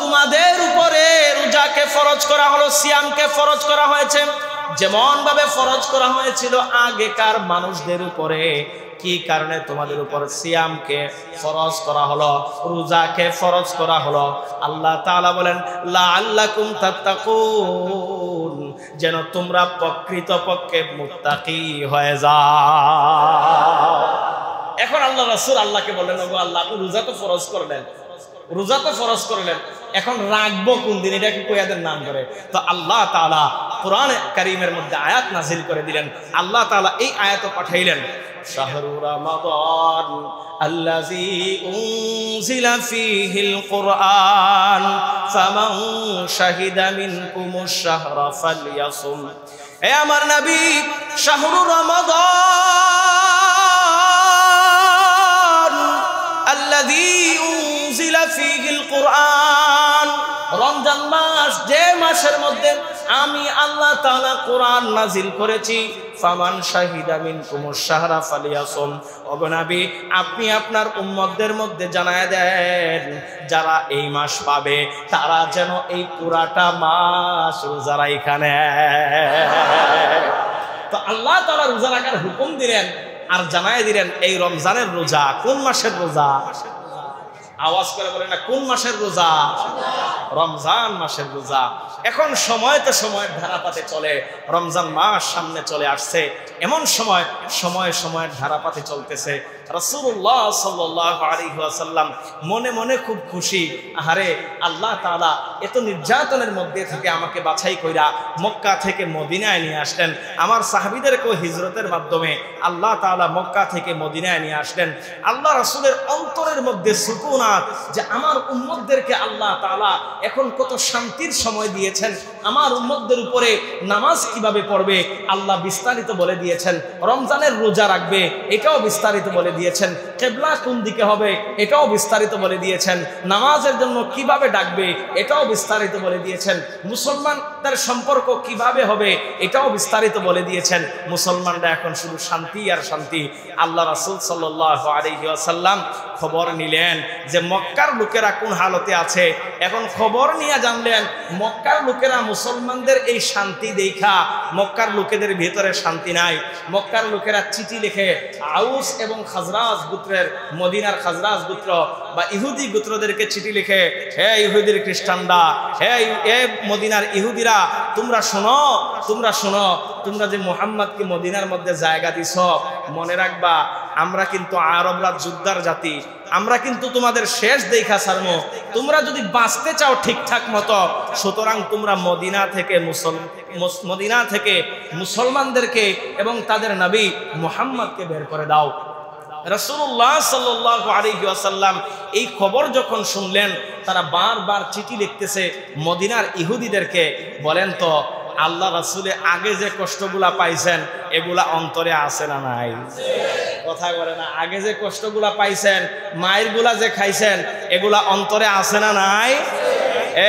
তোমাদের উপরে রোজাকে ফরজ করা হলো, সিয়ামকে ফরজ করা হয়েছে। যেমন ভাবে ফরজ করা হয়েছিল আগেকার মানুষদের উপরে, কি কারণে তোমাদের উপর সিয়ামকে ফরজ করা হলো, রোজাকে ফরজ করা হলো? আল্লাহ তাআলা বলেন লাআল্লাকুম তাত্তাকুন, যেন তোমরা প্রকৃতপক্ষে মুত্তাকি হয়ে যাও। এখন আল্লাহ রাসূল আল্লাহকে বললেন, ওগো আল্লাহ, আপনি রোজা তো ফরজ করলেন, রোজা তো ফরজ করলেন, এখন রাখবো কোন দিন? এটা কি কয়াদের নাম করে? তো আল্লাহ তাআলা কোরআন কারীমের মধ্যে আয়াত নাযিল করে দিলেন। আল্লাহ তাআলা এই আয়াত পাঠাইলেন, শাহরু রমাদান আল্লাযী উনজিলা ফীহিল কুরআন ফামান শাহিদা মিনকুমুশ শাহরা ফালইয়াসুম। হে আমার নবী, শাহরু রমাদান আল্লাযী উনজিলা ফীহিল কুরআন, রমজান মাস, যে মাসের মধ্যে আমি আল্লাহ তাআলা কোরআন নাজিল করেছি। ফামান শাহিদা মিনকুমুশ শাহরা ফালিয়াসুম, ওগো নবী, আপনি আপনার উম্মতদের মধ্যে জানায় দেন, যারা এই মাস পাবে তারা যেন এই পুরাটা মাস রোজা রাখে নেয়। তো আল্লাহ তাআলা রোজা রাখার হুকুম দিলেন আর জানায় দিলেন এই রমজানের রোজা। কোন মাসের রোজা? আওয়াজ করে বলে না, কোন মাসের রোজা? রমজান মাসের রোজা। এখন সময় তো সময়ের ধারাপাতে চলে, রমজান মাস সামনে চলে আসছে, এমন সময় সময়ের ধারাপাতে চলতেছে। রাসূলুল্লাহ সাল্লাল্লাহু আলাইহি ওয়াসাল্লাম মনে মনে খুব খুশি, আহারে আল্লাহ তাআলা এত নির্যাতনের মধ্যে থেকে আমাকে বাছাই কইরা মক্কা থেকে মদিনায় নিয়ে আসলেন। আমার সাহাবীদেরকেও হিজরতের মাধ্যমে আল্লাহ তাআলা মক্কা থেকে মদিনায় নিয়ে আসলেন। আল্লাহ রাসূলের অন্তরের মধ্যে সুকুনাত, যে আমার উম্মতদেরকে আল্লাহ তাআলা এখন কত শান্তির সময় দিয়েছেন, আমার উম্মতদের উপরে নামাজ কিভাবে পড়বে আল্লাহ বিস্তারিত বলে দিয়েছেন, রমজানের রোজা রাখবে এটাও বিস্তারিত বলে দিয়েছেন, কিবলা কোন দিকে হবে এটাও বিস্তারিত বলে দিয়েছেন, নামাজের জন্য কিভাবে ডাকবে এটাও বিস্তারিত বলে দিয়েছেন, মুসলমানদের সম্পর্ক কিভাবে হবে এটাও বিস্তারিত বলে দিয়েছেন। মুসলমানরা এখন শুধু শান্তি আর শান্তি। আল্লাহ রাসূল সাল্লাল্লাহু আলাইহি ওয়াসাল্লাম খবর নিলেন যে মক্কার লোকেরা কোন হালতে আছে। এখন খবর নিয়ে জানলেন মক্কার লোকেরা মুসলমানদের এই শান্তি দেখা মক্কার লোকেদের ভিতরে শান্তি নাই। মক্কার লোকেরা চিঠি লিখে আউস এবং খাজরাজ গোত্রের, মদিনার খাজরাজ গোত্র বা ইহুদি গোত্রদেরকে চিঠি লিখে, হে ইহুদির খ্রিস্টানরা, হে মদিনার ইহুদিরা, তোমরা শোনো, তোমরা যে মুহাম্মদকে মদিনার মধ্যে জায়গা দিছ, মনে রাখবা আমরা কিন্তু আরবরা যোদ্ধার জাতি, আমরা কিন্তু তোমাদের শেষ দেখা ছাড়বো। তোমরা যদি বাঁচতে চাও ঠিকঠাক মতো, সুতরাং তোমরা মদিনা থেকে মুসলমানদেরকে এবং তাদের নবী মুহাম্মদকে বের করে দাও। রাসূলুল্লাহ সাল্লাল্লাহু আলাইহি ওয়াসাল্লাম এই খবর যখন শুনলেন, তারা বারবার চিঠি লিখতেছে মদিনার ইহুদিদেরকে, বলেন তো আল্লাহ রাসূলে আগে যে কষ্টগুলা পাইছেন এগুলা অন্তরে আছে না নাই? কথা বলে না, আগে যে কষ্টগুলা পাইছেন, মায়ের গুলা যে খাইছেন, এগুলা অন্তরে আছে না নাই?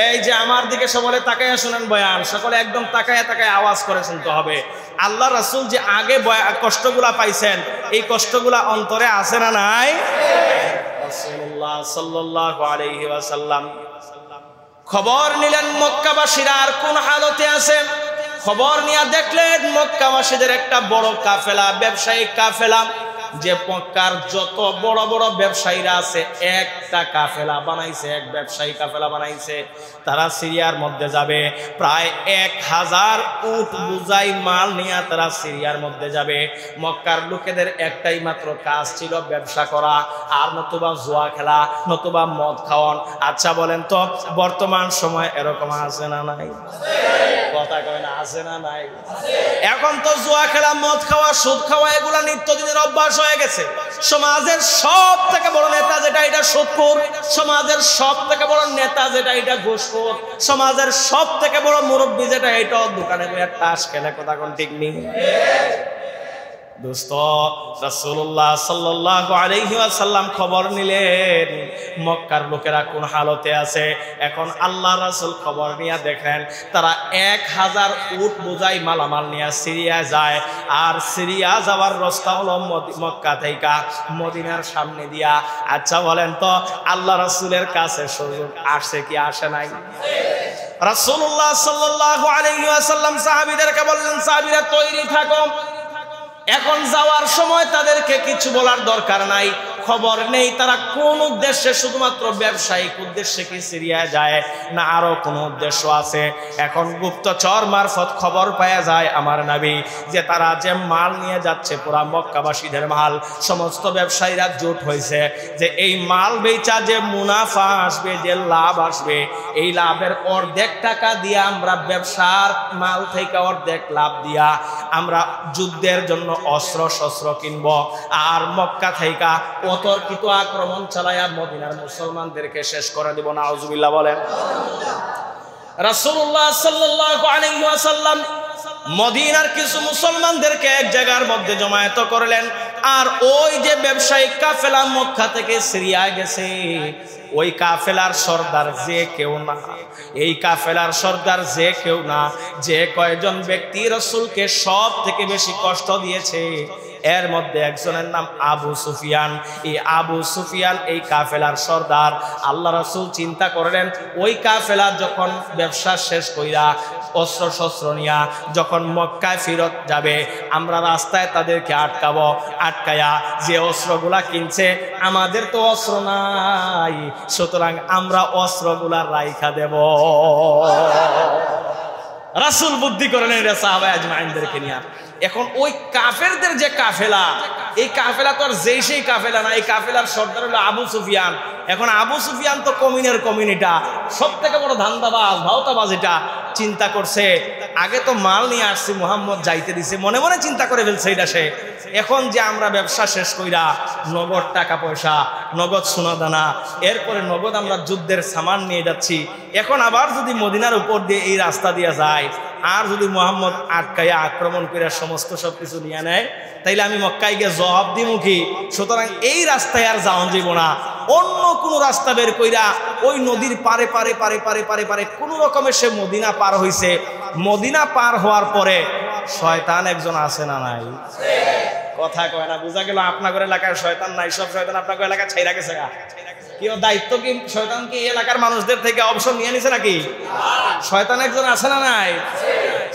এই যে আমার দিকে সকলে তাকায় শুনেন বয়ান, সকলে একদম তাকায় আওয়াজ করে শুনতে হবে। আল্লাহ রাসূল যে আগে কষ্টগুলা পাইছেন, এই কষ্টগুলা অন্তরে আছে না নাই? রাসূলুল্লাহ সাল্লাল্লাহু আলাইহি ওয়াসাল্লাম খবর নিলেন মক্কাবাসীরা আর কোন হালতে আছে। খবর নিয়ে দেখলেন মক্কাবাসীদের একটা বড় কাফেলা, ব্যবসায়িক কাফেলা, যে মক্কার যত বড় বড় ব্যবসায়ীরা আছে একটা কাফেলা বানাইছে, এক ব্যবসায়ী কাফেলা বানাইছে। তারা সিরিয়ার মধ্যে যাবে, প্রায় 1000 উট বুঝাই মাল নিয়ে তারা সিরিয়ার মধ্যে যাবে। মক্কার লোকেদের একটাই মাত্র কাজ ছিল ব্যবসা করা, আর নতুবা জুয়া খেলা, নতুবা মদ খাওয়ান। আচ্ছা বলেন তো বর্তমান সময় এরকম আছে না নাই? কথা কয় না, আছে না নাই? এখন তো জুয়া খেলা, মদ খাওয়া, সুদ খাওয়া এগুলা নিত্যদিনের অভ্যাস হয়ে গেছে। সমাজের সব থেকে বড় নেতা যেটা এটা সুদখোর, সমাজের সব থেকে বড় নেতা যেটা এটা ঘুষখোর, সমাজের সব থেকে বড় মুরব্বী যেটা এটাও দোকানে বইয়া তাস খেলে। কথা কোন ঠিক নেই? দোস্ত, রাসূলুল্লাহ সাল্লাল্লাহু আলাইহি ওয়াসাল্লাম খবর নিলেন মক্কার লোকেরা কোন হালতে আছে। এখন আল্লাহ রাসূল খবর নিয়ে দেখেন তারা 1000 উট বোঝাই মালামাল নিয়ে সিরিয়া যায়। আর সিরিয়া যাওয়ার রাস্তা হলো মক্কা থেকে মদিনার সামনে দিয়া। আচ্ছা বলেন তো আল্লাহ রাসূলের কাছে সুযোগ আসে কি আসে নাই? রাসূলুল্লাহ সাল্লাল্লাহু আলাইহি ওয়াসাল্লাম সাহাবীদেরকে বললেন, সাহাবীরা তৈরি থাকো, এখন যাওয়ার সময় তাদেরকে কিছু বলার দরকার নাই, খবর নেই তারা কোন উদ্দেশ্যে, শুধুমাত্র ব্যবসায়িক উদ্দেশ্যে কি সিরিয়া যায় না আরো কোন উদ্দেশ্য আছে। এখন গুপ্তচর মারফত খবর পাওয়া যায় আমার নবী যে তারা যে মাল নিয়ে যাচ্ছে পুরা মক্কাবাসীদের মাল, সমস্ত ব্যবসায়ীরা জোট হয়েছে যে এই মাল বেচা যে মুনাফা আসবে, যে লাভ আসবে, এই লাভের অর্ধেক টাকা দিয়ে আমরা ব্যবসার মাল থেকে অর্ধেক লাভ দিয়া আমরা যুদ্ধের জন্য অস্ত্র শস্ত্র কিনব, আর মক্কা থেকে অতর্কিত আক্রমণ চালায়া মদিনার মুসলমানদেরকে শেষ করে দিব। নাউজুবিল্লাহ বলেন। রাসূলুল্লাহ সাল্লাল্লাহু আলাইহি ওয়াসাল্লাম মদিনার কিছু মুসলমানদেরকে এক জায়গার মধ্যে জমায়েত করলেন, আর ওই যে ব্যবসায়িক কাফেলা মক্কা থেকে সিরিয়ায় গেছে, ওই কাফেলার সর্দার যে কেউ না, এই কাফেলার সর্দার যে কেউ না, যে কয়জন ব্যক্তি রাসূলকে সব থেকে বেশি কষ্ট দিয়েছে এর মধ্যে একজনের নাম আবু সুফিয়ান। এই আবু সুফিয়ান এই কাফেলার সর্দার। আল্লাহ রাসূল চিন্তা করলেন ওই কাফেলা যখন ব্যবসা শেষ কইরা অস্ত্র শস্ত্র নিয়া যখন মক্কায় ফেরত যাবে, আমরা রাস্তায় তাদেরকে আটকাবো, আটকায়া যে অস্ত্রগুলা কিনছে আমাদের তো অস্ত্র নাই, সুতরাং আমরা অস্ত্রগুলা রাইখা দেব। রাসূল বুদ্ধি করেন সাহাবা আজমাইনদেরকে নিয়ে। এখন ওই কাফেরদের যে কাফেলা, এই কাফেলা তো আর যেই সেই কাফেলা না, এই কাফেলার সর্দার হলো আবু সুফিয়ান। এখন আবু সুফিয়ান তো কমিনের কমিনিটা, সব থেকে বড় ধান্দাবাজ ভাওতাবাজ। এটা চিন্তা করছে আগে তো মাল নিয়ে আসছি, মুহাম্মদ যাইতে দিছে, মনে মনে চিন্তা করে ফেলছে এটা সে। এখন যে আমরা ব্যবসা শেষ কইরা নগদ টাকা পয়সা, নগদ সোনাদানা, এরপরে নগদ আমরা যুদ্ধের সামান নিয়ে যাচ্ছি, এখন আবার যদি মদিনার উপর দিয়ে এই রাস্তা দিয়ে যায়, আর যদি মুহাম্মদ আটকাইয়া আক্রমণ করে সমস্ত সবকিছু নিয়ে নেয়, তাইলে আমি মক্কায় গিয়ে জবাব দিমুখী। সুতরাং এই রাস্তায় আর যাওয়া যাব না, অন্য কোনো রাস্তা বের কইরা ওই নদীর পারে পারে পারে পারে পারে পারে কোনো রকমে সে মদিনা পার হইছে। মদিনা পার হওয়ার পরে শয়তান একজন আছে না নাই? কথা কয় না, বোঝা গেল আপনাদের এলাকায় শয়তান নাই, সব শয়তান আপনাদের এলাকায় ছাইরা গেছে। কি দায়িত্ব কি শয়তান কি এলাকার মানুষদের থেকে অবসর নিয়ে নিছে নাকি? শয়তান একজন আছে না নাই?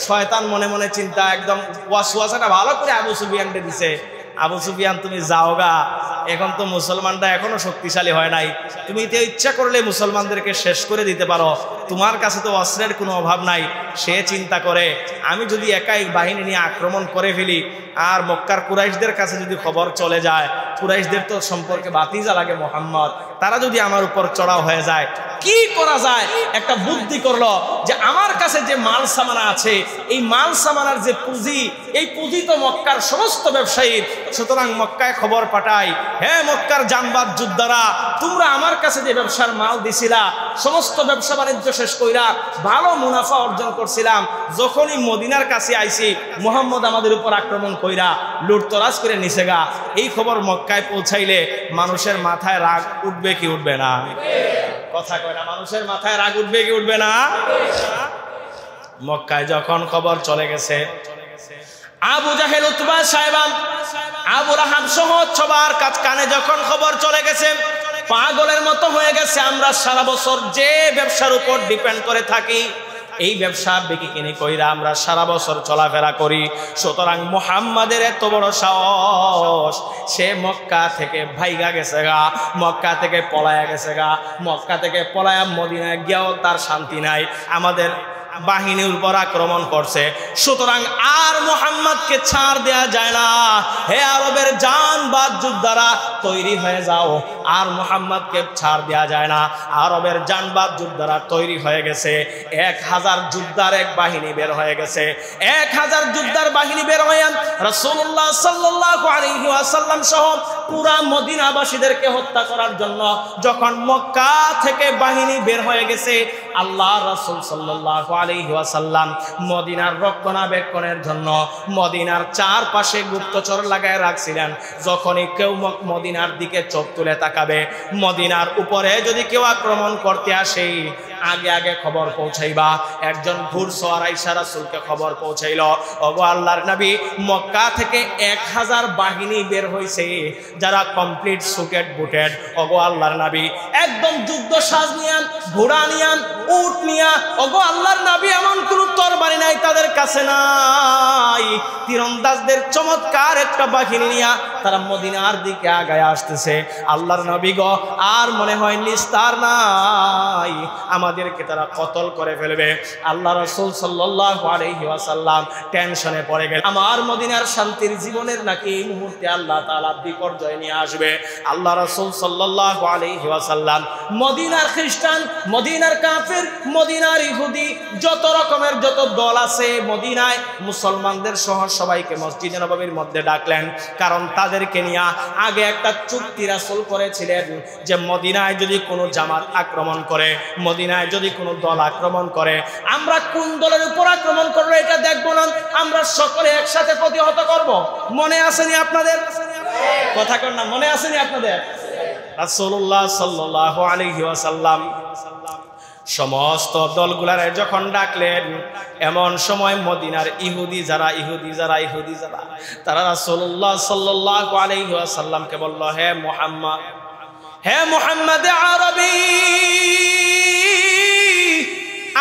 শয়তান মনে মনে চিন্তা একদম ওয়াসওয়াসাটা ভালো করে আবু সুফিয়ানকে দিছে। আবু সুফিয়ান তুমি যাওগা, এখন তো মুসলমানরা এখনো শক্তিশালী হয় নাই, তুমি তো ইচ্ছা করলে মুসলমানদেরকে শেষ করে দিতে পারো, তোমার কাছে তো অস্ত্রের কোনো অভাব নাই। সে চিন্তা করে আমি যদি একাই বাহিনী নিয়ে আক্রমণ করে ফেলি, আর মক্কার কুরাইশদের কাছে যদি খবর চলে যায়, কুরাইশদের তো সম্পর্কে বাতিজা লাগে মুহাম্মদ, তারা যদি আমার উপর চড়াও হয়ে যায়, কি করা যায়? একটা বুদ্ধি করলো যে আমার কাছে যে মাল সামানা আছে, এই মাল সামানার যে পুঁজি, এই পুঁজি তো মক্কার সমস্ত ব্যবসায়ীর, সুতরাং মক্কায় খবর পাঠাই, হ্যাঁ মক্কার জানবাদ যোদ্ধারা, তোমরা আমার কাছে যে ব্যবসার মাল দিছিলা, সমস্ত ব্যবসা বাণিজ্য শেষ কইরা ভালো মুনাফা অর্জন করছিলাম, যখনই মদিনার কাছে আইছি মুহাম্মদ আমাদের উপর আক্রমণ কইরা লুটতরাজ করে নিছে গা। এই খবর মক্কায় পৌঁছাইলে মানুষের মাথায় রাগ উঠবে কি উঠবে না? কথা কয় না, মানুষের মাথায় রাগ উঠবে কি উঠবে না? মক্কায় যখন খবর চলে গেছে, আবু জাহেল, উতবা, সাইবা, আবু লাহাব সহ সবার কানে যখন খবর চলে গেছে, পাগলের মতো হয়ে গেছে। আমরা সারা বছর যে ব্যবসার উপর ডিপেন্ড করে থাকি, এই ব্যবসা বিক্রি কিনে কইরা আমরা সারা বছর চলাফেরা করি, সুতরাং মুহাম্মাদের এত বড় সাহস, সে মক্কা থেকে ভাইগা গেছে গা, মক্কা থেকে পলায়া গেছে গা, মক্কা থেকে পলায়া মদিনায় গিয়েও তার শান্তি নাই, আমাদের বাহিনীর উপর আক্রমণ করছে, সুতরাং আর মুহাম্মদকে ছাড় দেয়া যায় না। হে আরবের জানবাদ যোদ্ধারা তৈরি হয়ে যাও, আর মুহাম্মদকে ছাড় দেয়া যায় না। আরবের জানবাদ যোদ্ধারা তৈরি হয়ে গেছে, 1000 যোদ্ধার এক বাহিনী বের হয়ে গেছে। 1000 যোদ্ধার বাহিনী বের হয়ে রাসূলুল্লাহ সাল্লাল্লাহু আলাইহি ওয়াসাল্লাম সহ পুরা মদিনাবাসীদেরকে হত্যা করার জন্য যখন মক্কা থেকে বাহিনী বের হয়ে গেছে, আল্লাহ রাসূল সাল্লাল্লাহু আলাইহি ওয়াসাল্লাম মদিনার রক্ষণাবেক্ষণের জন্য মদিনার চারপাশে গুপ্তচর লাগায় রাখছিলেন। যখনই কেউ মদিনার দিকে চোখ তুলে তাকাবে, মদিনার উপরে যদি কেউ আক্রমণ করতে আসে, আগে আগে খবর পৌঁছাইবা। একজন ঘুরসওয়ার আইসা রাসূলকে খবর পৌঁছাইল, ওগো আল্লাহর নবী, মক্কা থেকে 1000 বাহিনী বের হইছে, যারা কমপ্লিট সুটেড বুটেড। ওগো আল্লাহর নবী, একদম যুদ্ধ সাজ নিয়ান, ঘোড়া নিয়ান, উট নিয়া। ওগো আল্লাহর নবী, এমন কোন তরবারি নাই তাদের কাছে নাই। তীরন্দাজদের চমৎকার একটা বাহিনী নিয়া তারা মদিনার দিকে আগায় আসতেছে। আল্লাহর নবী গো, আর মনে হয় নিস্তার নাই, আমাদেরকে তারা কতল করে ফেলবে। আল্লাহ রাসূল সাল্লাল্লাহু আলাইহি ওয়াসাল্লাম টেনশনে পড়ে গেল। আমার মদিনার শান্তির জীবনের নাকি এই মুহূর্তে আল্লাহ তাআলা বিপর্যয় নিয়ে আসবে। আল্লাহ রাসূল সাল্লাল্লাহু আলাইহি ওয়াসাল্লাম মদিনার খ্রিস্টান, মদিনার কাফির, মদিনার ইহুদি, যত রকমের যত দল আছে মদিনায়, মুসলমানদের সহ সবাইকে মসজিদে নববীর মধ্যে ডাকলেন। কারণ তাদেরকে নিয়ে আগে একটা চুক্তি রাসূল করেছিলেন যে মদিনায় যদি কোনো জামাত আক্রমণ করে, মদিনায় যদি কোনো দল আক্রমণ করে, আমরা কোন দলের উপর আক্রমণ করবো এটা দেখবো না, আমরা সকলে একসাথে প্রতিহত করব। মনে আসেনি আপনাদের? কথা কর না, মনে আসেনি আপনাদের? রাসূলুল্লাহ সাল্লাল্লাহু আলাইহি ওয়াসাল্লাম সমস্ত দলগুলারে যখন ডাকলেন, এমন সময় মদিনার ইহুদি যারা তারা রাসূলুল্লাহ সাল্লাল্লাহু আলাইহি ওয়াসাল্লামকে বলল, হে মুহাম্মদ আরবি,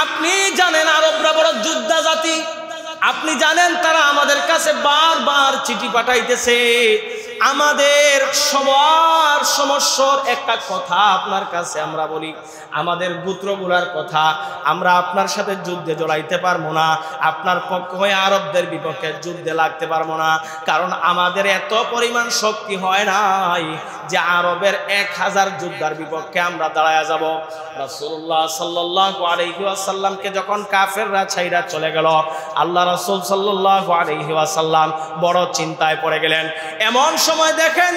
আপনি জানেন আরবরা বড় যোদ্ধা জাতি, আপনি জানেন তারা আমাদের কাছে বারবার চিঠি পাঠাইতেছে। আমাদের সবার সমস্যার একটা কথা আপনার কাছে আমরা বলি, আমাদের গোত্রগুলার কথা, আমরা আপনার সাথে যুদ্ধে জড়াইতে পারবো না, আপনার পক্ষ হয়ে আরবদের বিপক্ষে যুদ্ধে লাগতে পারবো না, কারণ আমাদের এত পরিমাণ শক্তি হয় নাই যে আরবের 1000 যোদ্ধার বিপক্ষে আমরা দাঁড়ায় যাব। রাসূলুল্লাহ সাল্লাল্লাহু আলাইহি ওয়াসাল্লামকে যখন কাফেররা ছাইরা চলে গেল, আল্লাহ রাসূল সাল্লাল্লাহু আলাইহি ওয়াসাল্লাম বড় চিন্তায় পড়ে গেলেন। এমন সময় দেখেন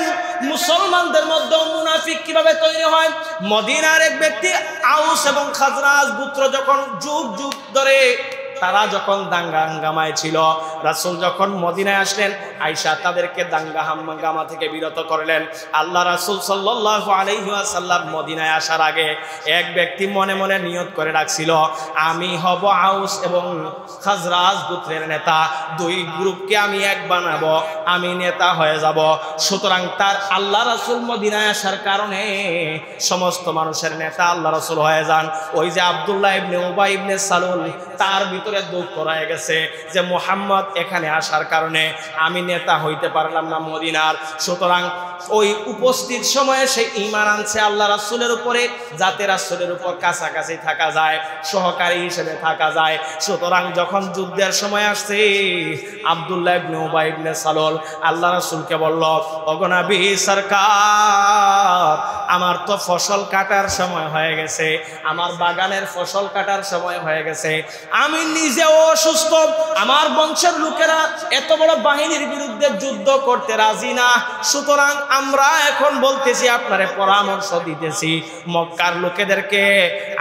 মুসলমানদের মধ্যে মুনাফিক কিভাবে তৈরি হয়। মদিনার এক ব্যক্তি আউস এবং খাজরাজ গোত্র যখন যুগ যুগ ধরে তারা যখন দাঙ্গা হাঙ্গামায় ছিল, রাসূল যখন মদিনায় আসলেন, আয়েশা তাদেরকে দাঙ্গা হাঙ্গামা থেকে বিরত করলেন। আল্লাহ রাসূল সাল্লাল্লাহু আলাইহি ওয়াসাল্লাম মদিনায় আসার আগে এক ব্যক্তি মনে মনে নিয়ত করে রাখছিল, আমি হব আউস এবং খাজরাজ গোত্রের নেতা, দুই গ্রুপকে আমি এক বানাবো, আমি নেতা হয়ে যাব। সুতরাং তার আল্লাহ রাসূল মদিনায় আসার কারণে সমস্ত মানুষের নেতা আল্লাহ রাসূল হয়ে যান। ওই যে আব্দুল্লাহ ইবনে উবাই ইবনে সালুল, তার ভিতরে দুঃখ রয়ে গেছে যে মুহাম্মদ এখানে আসার কারণে আমি নেতা হইতে পারলাম না মদিনার। সুতরাং ওই উপস্থিত সময়ে সে ঈমান আনছে আল্লাহ রাসূলের উপরে, যাতে রাসূলের উপর কাছাকাছি থাকা যায়, সহকারী হিসেবে থাকা যায়। সুতরাং যখন যুদ্ধের সময় আসছে, আব্দুল্লাহ ইবনে উবাই ইবনে সালুল আল্লাহ রাসূলকে বলল, ওগো নবী সরকার, আমার তো ফসল কাটার সময় হয়ে গেছে, আমার বাগানের ফসল কাটার সময় হয়ে গেছে, আমি নিজেও অসুস্থ, আমার বংশের লোকেরা এত বড় বাহিনীর বিরুদ্ধে যুদ্ধ করতে রাজি না। সুতরাং আমরা এখন বলতেছি, আপনারে পরামর্শ দিতেছি, মক্কার লোকেদেরকে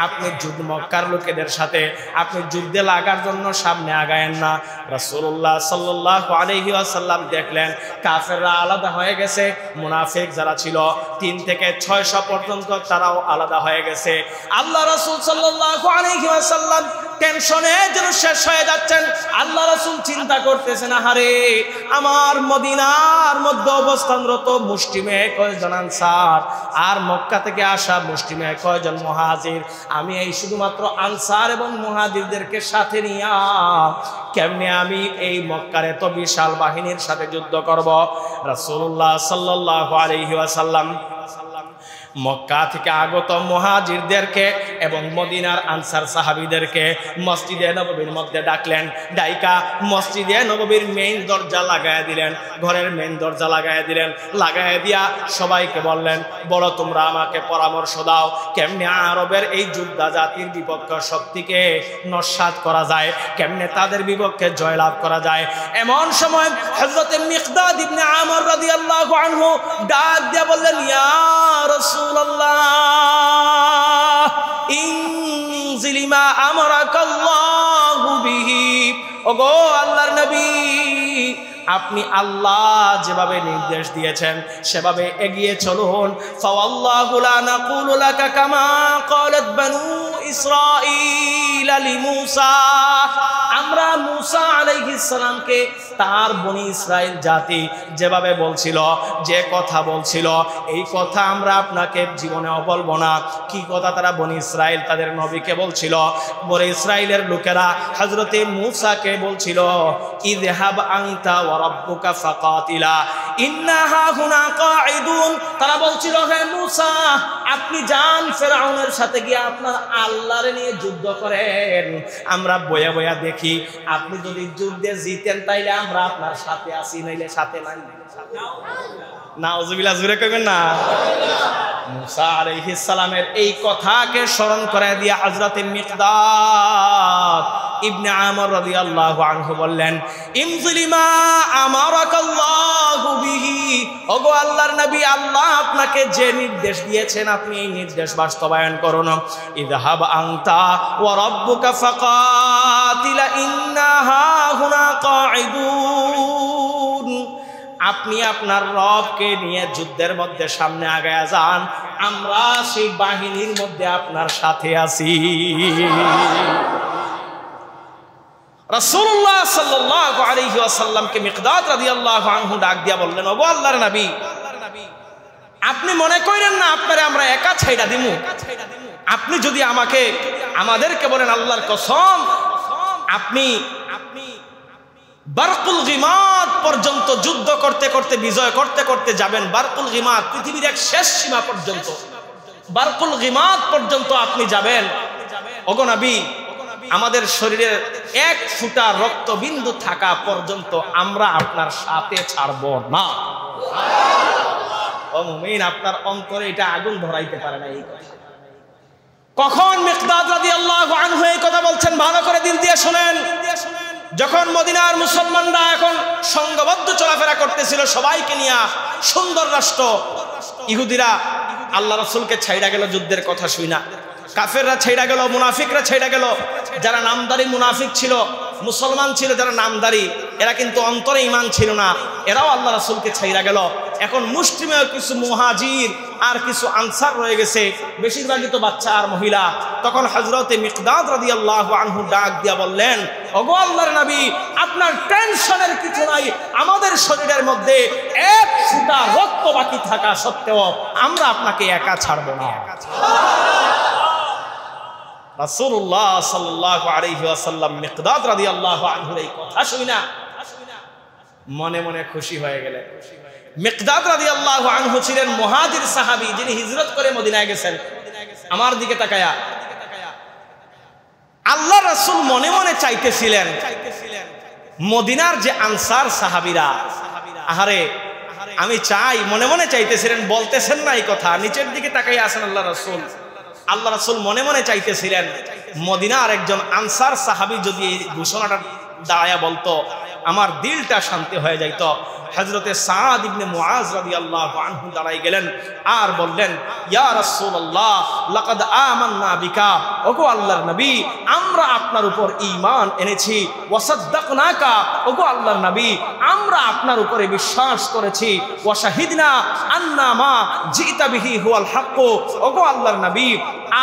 আপনি মক্কার লোকেদের সাথে আপনি যুদ্ধে লাগার জন্য সামনে আগায়েন না। রাসূলুল্লাহ সাল্লাল্লাহু আলাইহি ওয়াসাল্লাম দেখলেন কাফেররা আলাদা হয়ে গেছে, মুনাফিক যারা ছিল 3 থেকে 600 পর্যন্ত তারাও আলাদা হয়ে গেছে। আল্লাহ রাসূল সাল্লাল্লাহু আলাইহি ওয়াসাল্লাম টেনশনে যেন শেষ হয়ে যাচ্ছেন। আল্লাহ রাসূল চিন্তা করতেছেন, আহারে আমার মদিনার মধ্যে অবস্থানরত মুষ্টিমেয় কয়েকজন আনসার আর মক্কা থেকে আসা মুষ্টিমেয় কয়েকজন মুহাজির, আমি এই শুধুমাত্র আনসার এবং মুহাজিরদেরকে সাথে নিয়ে কেমনে আমি এই মক্কার এত বিশাল বাহিনীর সাথে যুদ্ধ করব। রাসূলুল্লাহ সাল্লাল্লাহু আলাইহি ওয়াসাল্লাম মক্কা থেকে আগত মুহাজিরদেরকে এবং মদিনার আনসার সাহাবীদেরকে মসজিদে নববীর মধ্যে ডাকলেন। ডাইকা মসজিদে নববীর মেইন দরজা লাগায় দিলেন, ঘরের মেইন দরজা লাগায় দিলেন। লাগায় দিয়া সবাইকে বললেন, বলো তোমরা আমাকে পরামর্শ দাও কেমনে আরবের এই যোদ্ধা জাতির বিপক্ষে শক্তিকে নস্যাৎ করা যায়, কেমনে তাদের বিপক্ষে জয়লাভ করা যায়। এমন সময় হযরত মিকদাদ ইবনে আমর রাদিয়াল্লাহু আনহু ডাক দিয়া বললেন, ইয়া রাসূলুল্লাহ ইনজিল মা আমারাকাল্লাহু বিহি, ওগো আল্লাহর নবী, আপনি আল্লাহ যেভাবে নির্দেশ দিয়েছেন সেভাবে এগিয়ে চলুন। ফাওয়াল্লাহু লা নাকুলু লাকা কামা ক্বালাত বানু ইসরাঈল লিমূসা, আমরা মূসা আলাইহিস সালামকে তার বনি ইসরাইল জাতি যেভাবে বলছিল, যে কথা বলছিল, এই কথা আমরা আপনাকে জীবনেও বলবো না। কি কথা তারা বনি ইসরাইল তাদের নবীকে বলছিল? বনি ইসরাইলের লোকেরা হযরতে মূসাকে বলছিল, ইযহাব আনতা ওয়া রাব্বুকা ফাকাতিলা ইন্না হাহুনা কাঈদুন। তারা বলছিল, হে মূসা, আপনি যান ফেরাউনের সাথে গিয়ে আপনার আল্লাহরে নিয়ে যুদ্ধ করেন, আমরা বয়া বয়া দেখি, আপনি যদি যুদ্ধে জিতেন তাইলে আমরা আপনার সাথে আছি, নাইলে সাথে নাই। নাউজুবিল্লাহ, জোরে কইবেন না। মূসা আলাইহিস সালামের এই কথাকে স্মরণ করে দিয়ে হযরতে মিকদাদ ইবনে আমর রাদিয়াল্লাহু আনহু বললেন, ইমজিলিমা আমারাকাল্লাহু বিহি, ওগো আল্লাহর নবী, আল্লাহ আপনাকে যে নির্দেশ দিয়েছেন আপনি এই নির্দেশ বাস্তবায়ন করুন। ইযহাব আনতা ওয়া রাব্বুকা ফাকাতিলা ইন্না হাহুনা কাঈদুন, আপনি আপনার রবকে নিয়ে যুদ্ধের মধ্যে সামনে আগায়া যান, আমরা সেই বাহিনীর মধ্যে আপনার সাথে আছি। রাসূলুল্লাহ সাল্লাল্লাহু আলাইহি ওয়াসাল্লামকে মিকদাদ রাদিয়াল্লাহু আনহু ডাক দিয়া বললেন, ওগো আল্লাহর নবী, আপনি মনে করেন না আপনারে আমরা একা ছাইড়া দিমু? আপনি যদি আমাদেরকে বলেন, আল্লাহর কসম, আপনি বারকুল গিমাদ পর্যন্ত যুদ্ধ করতে করতে, বিজয় করতে করতে যাবেন। বারকুল গিমাদ পৃথিবীর এক শেষ সীমা পর্যন্ত, বারকুল গিমাদ পর্যন্ত আপনি যাবেন। ওগো নবী, আমাদের শরীরের এক ফোঁটা রক্তবিন্দু থাকা পর্যন্ত আমরা আপনার সাথে ছাড়ব না। ও মুমিন, আপনার অন্তরে এটা আগুন ধরাইতে পারে না এই কথা। কখন মিকদাদ রাদিয়াল্লাহু আনহু এই কথা বলছেন, ভালো করে দিল দিয়ে শুনেন। যখন মদিনার মুসলমানরা এখন সংঘবদ্ধ চলাফেরা করতেছিল সবাইকে নিয়ে, সুন্দর রাষ্ট্র, ইহুদিরা আল্লাহ রাসূলকে ছাইড়া গেল যুদ্ধের কথা শুইনা, কাফেররা ছাইড়া গেল, মুনাফিকরা ছাইড়া গেল। যারা নামদারি মুনাফিক ছিল, মুসলমান ছিল যারা নামদারি, এরা কিন্তু অন্তরে ঈমান ছিল না, এরাও আল্লাহ রাসূলকে ছাইড়া গেল। এখন মুসলিমের কিছু মুহাজির আর কিছু আনসার রয়ে গেছে, বেশিরভাগই তো বাচ্চা আর মহিলা। তখন হযরতে মিকদাদ রাদিয়াল্লাহু আনহু ডাক দিয়া বললেন, ওগো আল্লাহর নবী, আপনার টেনশনের কিছু নাই, আমাদের শরীরের মধ্যে এক ফোঁটা রক্ত বাকি থাকা সত্ত্বেও আমরা আপনাকে একা ছাড়ব না। রাসূলুল্লাহ সাল্লাল্লাহু আলাইহি ওয়াসাল্লাম মিকদাদ রাদিয়াল্লাহু আনহুর এই কথা শুনা মনে মনে খুশি হয়ে গেলেন। মিকদাদ রাদিয়াল্লাহু আনহু ছিলেন মুহাজির সাহাবী, যিনি হিজরত করে মদিনায় গেছেন। আমার দিকে তাকায়া আল্লাহ রাসূল মনে মনে চাইতেছিলেন, মদিনার যে আনসার সাহাবীরা, আহারে আমি চাই, মনে মনে চাইতেছিলেন, বলতেছেন না এই কথা, নিচের দিকে তাকাইয়া আছেন আল্লাহ রাসূল। আল্লাহ রাসূল মনে মনে চাইতেছিলেন, মদিনার একজন আনসার সাহাবী যদি এই ঘোষণাটা দাঁড়ায়া বলতো, আমার দিলটা শান্তি হয়ে যাইত। হযরতে সাদ ইবনে মুআজ রাদিয়াল্লাহু আনহু দাঁড়াই গেলেন আর বললেন, ইয়া রাসূলুল্লাহ, লাকাদ আমান্না বিকা, ওগো আল্লাহর নবী, আমরা আপনার উপর ঈমান এনেছি। ওয়া সাদ্দাকনাকা, ওগো আল্লাহর নবী, আমরা আপনার উপরে বিশ্বাস করেছি। ওয়া শাহিদনা আন্না মা জিতা বিহি হুয়াল হক, ওগো আল্লাহর নবী,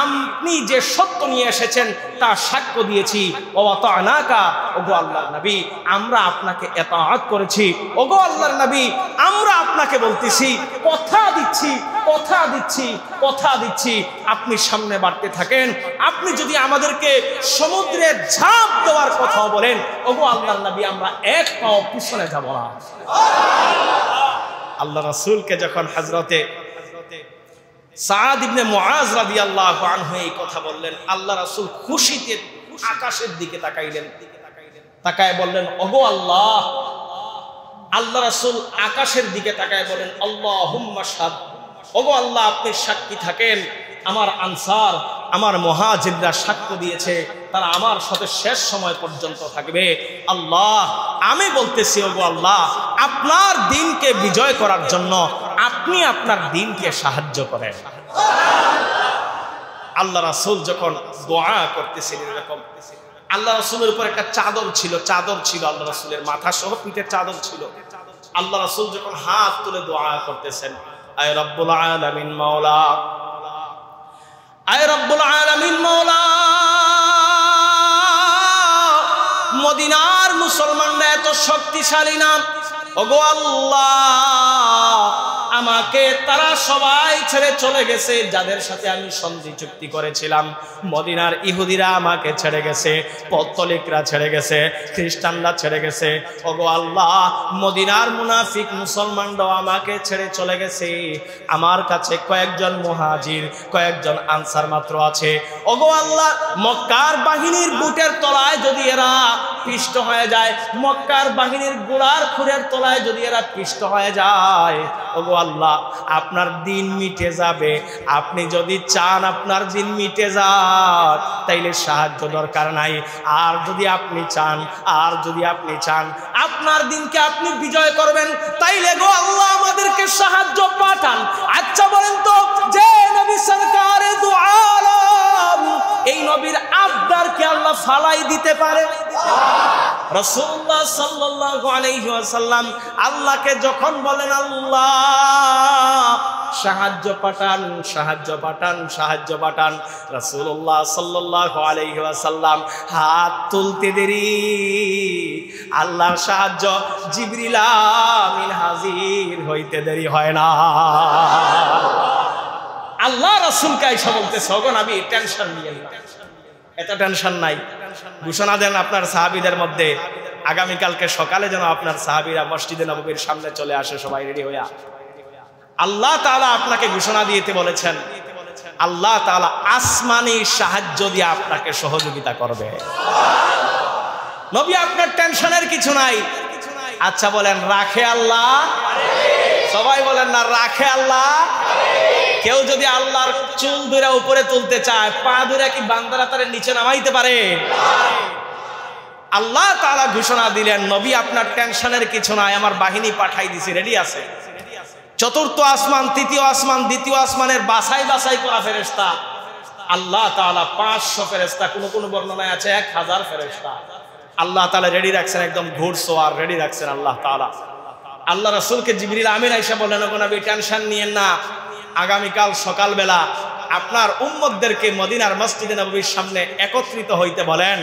আপনি যে সত্য নিয়ে এসেছেন তা সাক্ষ্য দিয়েছি। ওয়া তা'নাকা, ওগো আল্লাহর নবী, আমরা আপনাকে ইতাআত করেছি। ওগো আল্লাহর নবী, আমরা আপনাকে বলতেছি, কথা দিচ্ছি, কথা দিচ্ছি, কথা দিচ্ছি, আপনি সামনে বাড়তে থাকেন। আপনি যদি আমাদেরকে সমুদ্রে ঝাঁপ দেওয়ার কথা বলেন, ওগো আল্লাহর নবী, আমরা এক পাও পিছনে যাব না। আল্লাহ রাসূলকে যখন হযরতে সাদ ইবনে মুআজ রাদিয়াল্লাহু আনহু এই কথা বললেন, আল্লাহ রাসূল খুশিতে আকাশের দিকে তাকাইলেন, তাকায় বললেন, ওগো আল্লাহ। আল্লাহ রাসূল আকাশের দিকে তাকায় বলেন, আল্লাহুম্মা শাহাদ, ওগো আল্লাহ আপনি সাক্ষী থাকেন, আমার আনসার, আমার মুহাজিররা সাক্ষ্য দিয়েছে, তারা আমার সাথে শেষ সময় পর্যন্ত থাকবে। আল্লাহ, আমি বলতেছি, ওগো আল্লাহ, আপনার দ্বীনকে বিজয় করার জন্য আপনি আপনার দ্বীনকে সাহায্য করেন। আল্লাহ রাসূল যখন দোয়া করতেছিলেন, এরকম আল্লাহ রাসূলের উপর একটা চাদর ছিল, আল্লাহ রাসূলের মাথা সহ পিঠের চাদর ছিল। আল্লাহ রাসূল যখন হাত তুলে দোয়া করতেছেন, আয় রব্বুল আলামিন মাওলা, আয় রব্বুল আলামিন মাওলা, মুসলমানরা এত শক্তিশালী না। ওগো আল্লাহ, আমাকে তারা সবাই ছেড়ে চলে গেছে, যাদের সাথে আমি সন্ধি চুক্তি করেছিলাম। মদিনার ইহুদিরা আমাকে ছেড়ে গেছে, পত্তলিকরা ছেড়ে গেছে, খ্রিস্টানরা ছেড়ে গেছে। ওগো আল্লাহ, মদিনার মুনাফিক মুসলমানরাও আমাকে ছেড়ে চলে গেছে। আমার কাছে কয়েকজন মুহাজির, কয়েকজন আনসার মাত্র আছে। ওগো আল্লাহ, মক্কার বাহিনীর বুটের তলায় যদি এরা পিষ্ট হয়ে যায়, মক্কার বাহিনীর গোড়ার খুরের তলায় যদি এরা পিষ্ট হয়ে যায়, ওগো আল্লাহ, আপনার দিন মিটে যাবে। আপনি যদি চান আপনার দিন মিটে যাক, তাইলে সাহায্য দরকার নাই। আর যদি আপনি চান আপনার দিনকে আপনি বিজয় করবেন, তাইলে গো আল্লাহ আমাদেরকে সাহায্য পাঠান। আচ্ছা বলেন তো, যে নবী সরকারে দু আলম, এই নবীর আবদারকে আল্লাহ ফালাই দিতে পারে? রাসূলুল্লাহ সাল্লাল্লাহু আলাইহি ওয়াসাল্লাম আল্লাহকে যখন বলেন, আল্লাহ সাহায্য পাঠান, সাহায্য পাঠান, সাহায্য পাঠান, রাসূলুল্লাহ সাল্লাল্লাহু আলাইহি ওয়াসাল্লাম হাত তুলতে দেরি, আল্লাহর সাহায্য জিবরিল আমিন হাজির হইতে দেরি হয় না। আল্লাহ রাসূলকে আয়েশা বলতেছে, ওগো নবী টেনশন নিয়েন না, এত টেনশন নাই। ঘোষণা দেন আপনার সাহাবীদের মধ্যে, আগামীকালকে সকালে যেন আপনার সাহাবীরা মসজিদে নববীর সামনে চলে আসে, সবাই রেডি হইয়া। আল্লাহ তাআলা আপনাকে ঘোষণা দিতে বলেছেন, আল্লাহ তাআলা আসমানি সাহায্য দিয়ে আপনাকে সহযোগিতা করবে। নবী, আপনার টেনশনের কিছু নাই। আচ্ছা বলেন, রাখে আল্লাহ? সবাই বলেন না, রাখে আল্লাহ? কেউ যদি আল্লাহর চুল ধরে উপরে তুলতে চায়, পা ধরে কি বান্দারা তার নিচে নামাইতে পারে? আল্লাহ তাআলা ঘোষণা দিলেন, নবী আপনার টেনশনের কিছু নাই, আমার বাহিনী পাঠাই দিছি, রেডি আছে। চতুর্থ আসমান, তৃতীয় আসমান, দ্বিতীয় আসমানের বাছাই বাছাই করা ফেরেশতা আল্লাহ তাআলা 500 ফেরেশতা, কোন কোন বর্ণনায় আছে 1000 ফেরেশতা আল্লাহ তাআলা রেডি রাখছেন, একদম ঘোড়সওয়ার রেডি রাখছেন আল্লাহ তাআলা। আল্লাহ রাসূলকে জিবরিল আমিন আয়েশা বললেন, ওগো নবী টেনশন নিয়েন না, আগামীকাল সকালবেলা আপনার উম্মতদেরকে মদিনার মসজিদে নববীর সামনে একত্রিত হইতে বলেন,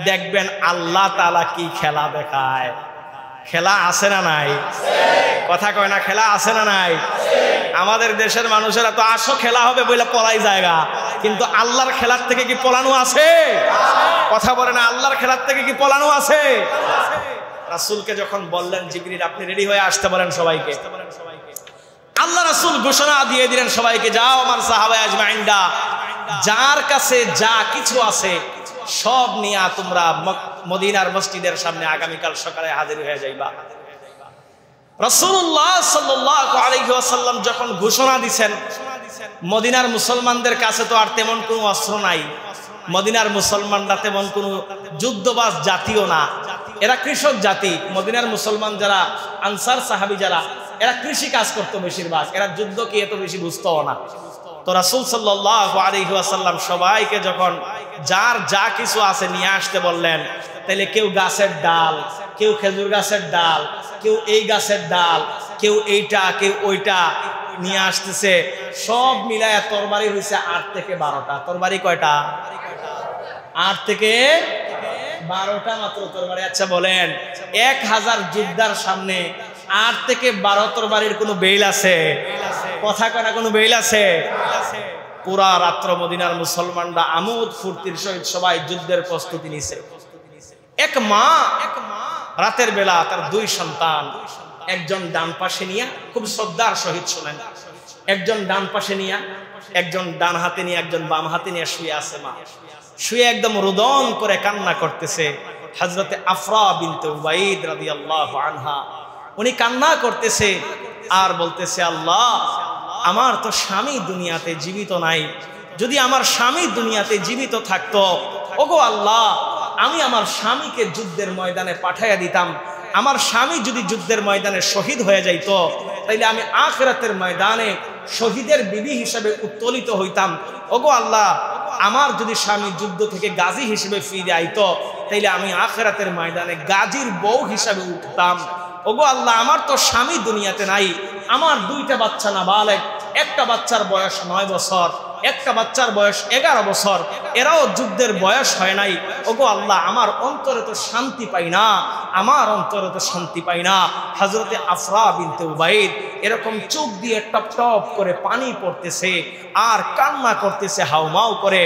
দেখবেন আল্লাহ তাআলা কি খেলা দেখায়। খেলা আছে না নাই? কথা কয় না, খেলা আছে না নাই? আমাদের দেশের মানুষেরা তো আসো খেলা হবে বলে পলাই জায়গা, কিন্তু আল্লাহর খেলার থেকে কি পলানো আছে? কথা বলে না, আল্লাহর খেলার থেকে কি পলানো আছে? রাসূলকে যখন বললেন জিবরিল আপনি রেডি হয়ে আসতে বলেন সবাইকে, আল্লাহ রাসূল ঘোষণা দিয়ে দিলেন সবাইকে, যাও আমার সাহাবা আজমাইনরা, যার কাছে যা কিছু আছে সব নিয়ে তোমরা মদিনার মসজিদের সামনে আগামীকাল সকালে হাজির হয়ে যাইবা। রাসূলুল্লাহ সাল্লাল্লাহু আলাইহি ওয়াসাল্লাম যখন ঘোষণা দিবেন, মদিনার মুসলমানদের কাছে তো আর তেমন কোনো অস্ত্র নাই, মদিনার মুসলমানরা তেমন কোনো যুদ্ধবাজ জাতিও না, এরা কৃষক জাতি। মদিনার মুসলমান যারা আনসার সাহাবী যারা, এরা কৃষি কাজ করতো বেশিরভাগ, এরা যুদ্ধ কি এত বেশি বুঝতো না। তো রাসূল সাল্লাল্লাহু আলাইহি ওয়াসাল্লাম সবাইকে যখন যার যা কিছু আছে নিয়ে আসতে বললেন, তাহলে কেউ গাছের ডাল, কেউ খেজুর গাছের ডাল, কেউ এই গাছের ডাল, কেউ এইটা, কেউ ওইটা নিয়ে আসতেছে। সব মিলায়া তরবারি হয়েছে 8 থেকে 12টা। তরবারি কয়টা? 8 থেকে 12টা মাত্র তরবারি। আচ্ছা বলেন, 1000 যোদ্ধার সামনে 8 থেকে 12 তরবারির কোনো বেল আছে? কথা কয় না, কোনো বেল আছে? পুরা রাত্র মদিনার মুসলমানরা আমোদ ফুর্তির সহিত সবাই যুদ্ধের প্রস্তুতি নিছে। এক মা রাতের বেলা তার 2 সন্তান, একজন ডান পাশে নিয়ে, খুব শ্রদ্ধার সহিত শোনেন, একজন ডান পাশে নিয়ে, একজন ডান হাতে নিয়ে, একজন বাম হাতে নিয়ে শুয়ে আছে। মা শুয়ে একদম রোদন করে কান্না করতেছে। হযরতে আফরা বিনতে উবাইদ রাদিয়াল্লাহু আনহা, উনি কান্না করতেছে আর বলতেছে, আল্লাহ আমার তো স্বামী দুনিয়াতে জীবিত নাই, যদি আমার স্বামী দুনিয়াতে জীবিত থাকতো, ওগো আল্লাহ আমি আমার স্বামীকে যুদ্ধের ময়দানে পাঠাইয়া দিতাম। আমার স্বামী যদি যুদ্ধের ময়দানে শহীদ হয়ে যাইতো, তাইলে আমি আখিরাতের ময়দানে শহীদের বিবি হিসেবে উত্তোলিত হইতাম। ওগো আল্লাহ আমার যদি স্বামী যুদ্ধ থেকে গাজী হিসেবে ফিরে আইতো, তাইলে আমি আখিরাতের ময়দানে গাজীর বউ হিসেবে উঠতাম। ওগো আল্লাহ আমার তো স্বামী দুনিয়াতে নাই, আমার 2টা বাচ্চা নাবালেগ, একটা বাচ্চার বয়স 9 বছর, একটা বাচ্চার বয়স 11 বছর, এরাও যুদ্ধের বয়স হয় নাই। ওগো আল্লাহ, আমার অন্তরে তো শান্তি পাই না, আমার অন্তরে তো শান্তি পাই না। হযরতে আফরা বিনতে উবাইদ এরকম চোখ দিয়ে টপ টপ করে পানি পড়তেছে আর কান্না করতেছে হাউমাউ করে।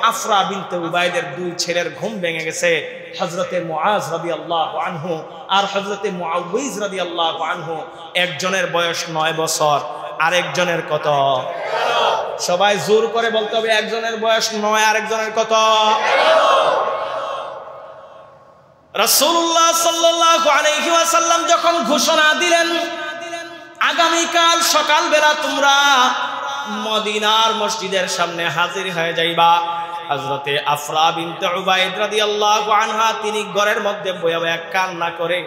আফরা বিনতে উবাইদের 2 ছেলের ঘুম ভেঙে গেছে। হযরতে মুআজ রাদিয়াল্লাহু আনহু আর হযরতে মুআউযিজ রাদিয়াল্লাহু আনহু, একজনের বয়স 9 বছর, আরেকজনের কত? সবাই জোর করে বলতে হবে, একজনের বয়স 9, আরেকজনের কত? রাসূলুল্লাহ সাল্লাল্লাহু আলাইহি ওয়াসাল্লাম যখন ঘোষণা দিলেন আগামীকাল সকালবেলা তোমরা মদিনার মসজিদের সামনে হাজির হয়ে যাইবা, হযরতে আফরা বিনতে উবাইদ রাদিয়াল্লাহু আনহা তিনি ঘরের মধ্যে বসে বসে কান্না করে,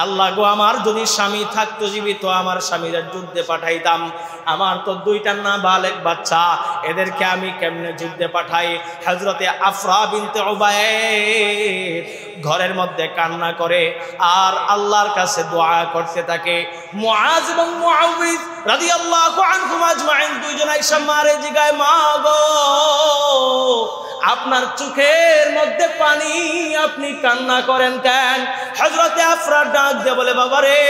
আল্লাহ গো, আমার যদি স্বামী থাকতো জীবিত, আমার স্বামীরা যুদ্ধে পাঠাইতাম। আমার তো 2টা নাবালেগ বাচ্চা, এদেরকে আমি কেমনে যুদ্ধে পাঠাই? হযরতে আফরা বিনতে উবাইদ ঘরের মধ্যে কান্না করে আর আল্লাহর কাছে দোয়া করতে থাকে। মুআজ এবং মুআউযিজ রাদিয়াল্লাহু আনহুম আজমাইন দুইজন আয়েশা মারে জিগায়, মা গো, আপনার চোখের মধ্যে পানি, আপনি কান্না করেন কেন? হযরতে আফরা ডাক দিয়ে বলে, বাবা রে,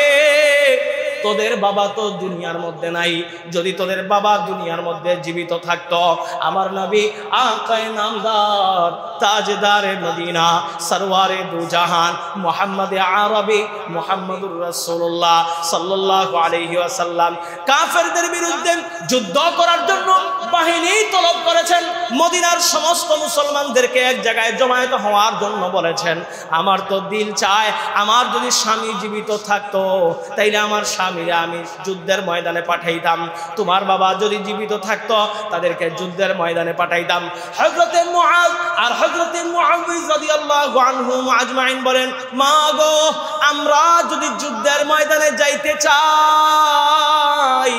তোদের বাবা তো দুনিয়ার মধ্যে নাই, যদি তোদের বাবা দুনিয়ার মধ্যে জীবিত থাকতো, আমার নবী আকায়ে নামদার তাজদারে মদিনা সরওয়ারে দু জাহান মুহাম্মদে আরবি মুহাম্মদুর রাসূলুল্লাহ সাল্লাল্লাহু আলাইহি ওয়াসাল্লাম কাফেরদের বিরুদ্ধে যুদ্ধ করার জন্য বাহিনী তলব করেছেন। মদিনার সমস্ত মুসলমানদেরকে এক জায়গায় জমায়েত হওয়ার জন্য বলেছেন। আমার তো দিল চায়, আমার যদি স্বামী জীবিত থাকতো তাইলে আমার স্বামীরে আমি যুদ্ধের ময়দানে পাঠাইতাম, তোমার বাবা যদি জীবিত থাকতো তাদেরকে যুদ্ধের ময়দানে পাঠাইতাম। হযরতে মুআজ আর হযরতে মুআউযিজ রাদিয়াল্লাহু আনহুম আজমাইন বলেন, মা গো, আমরা যদি যুদ্ধের ময়দানে যাইতে চাই,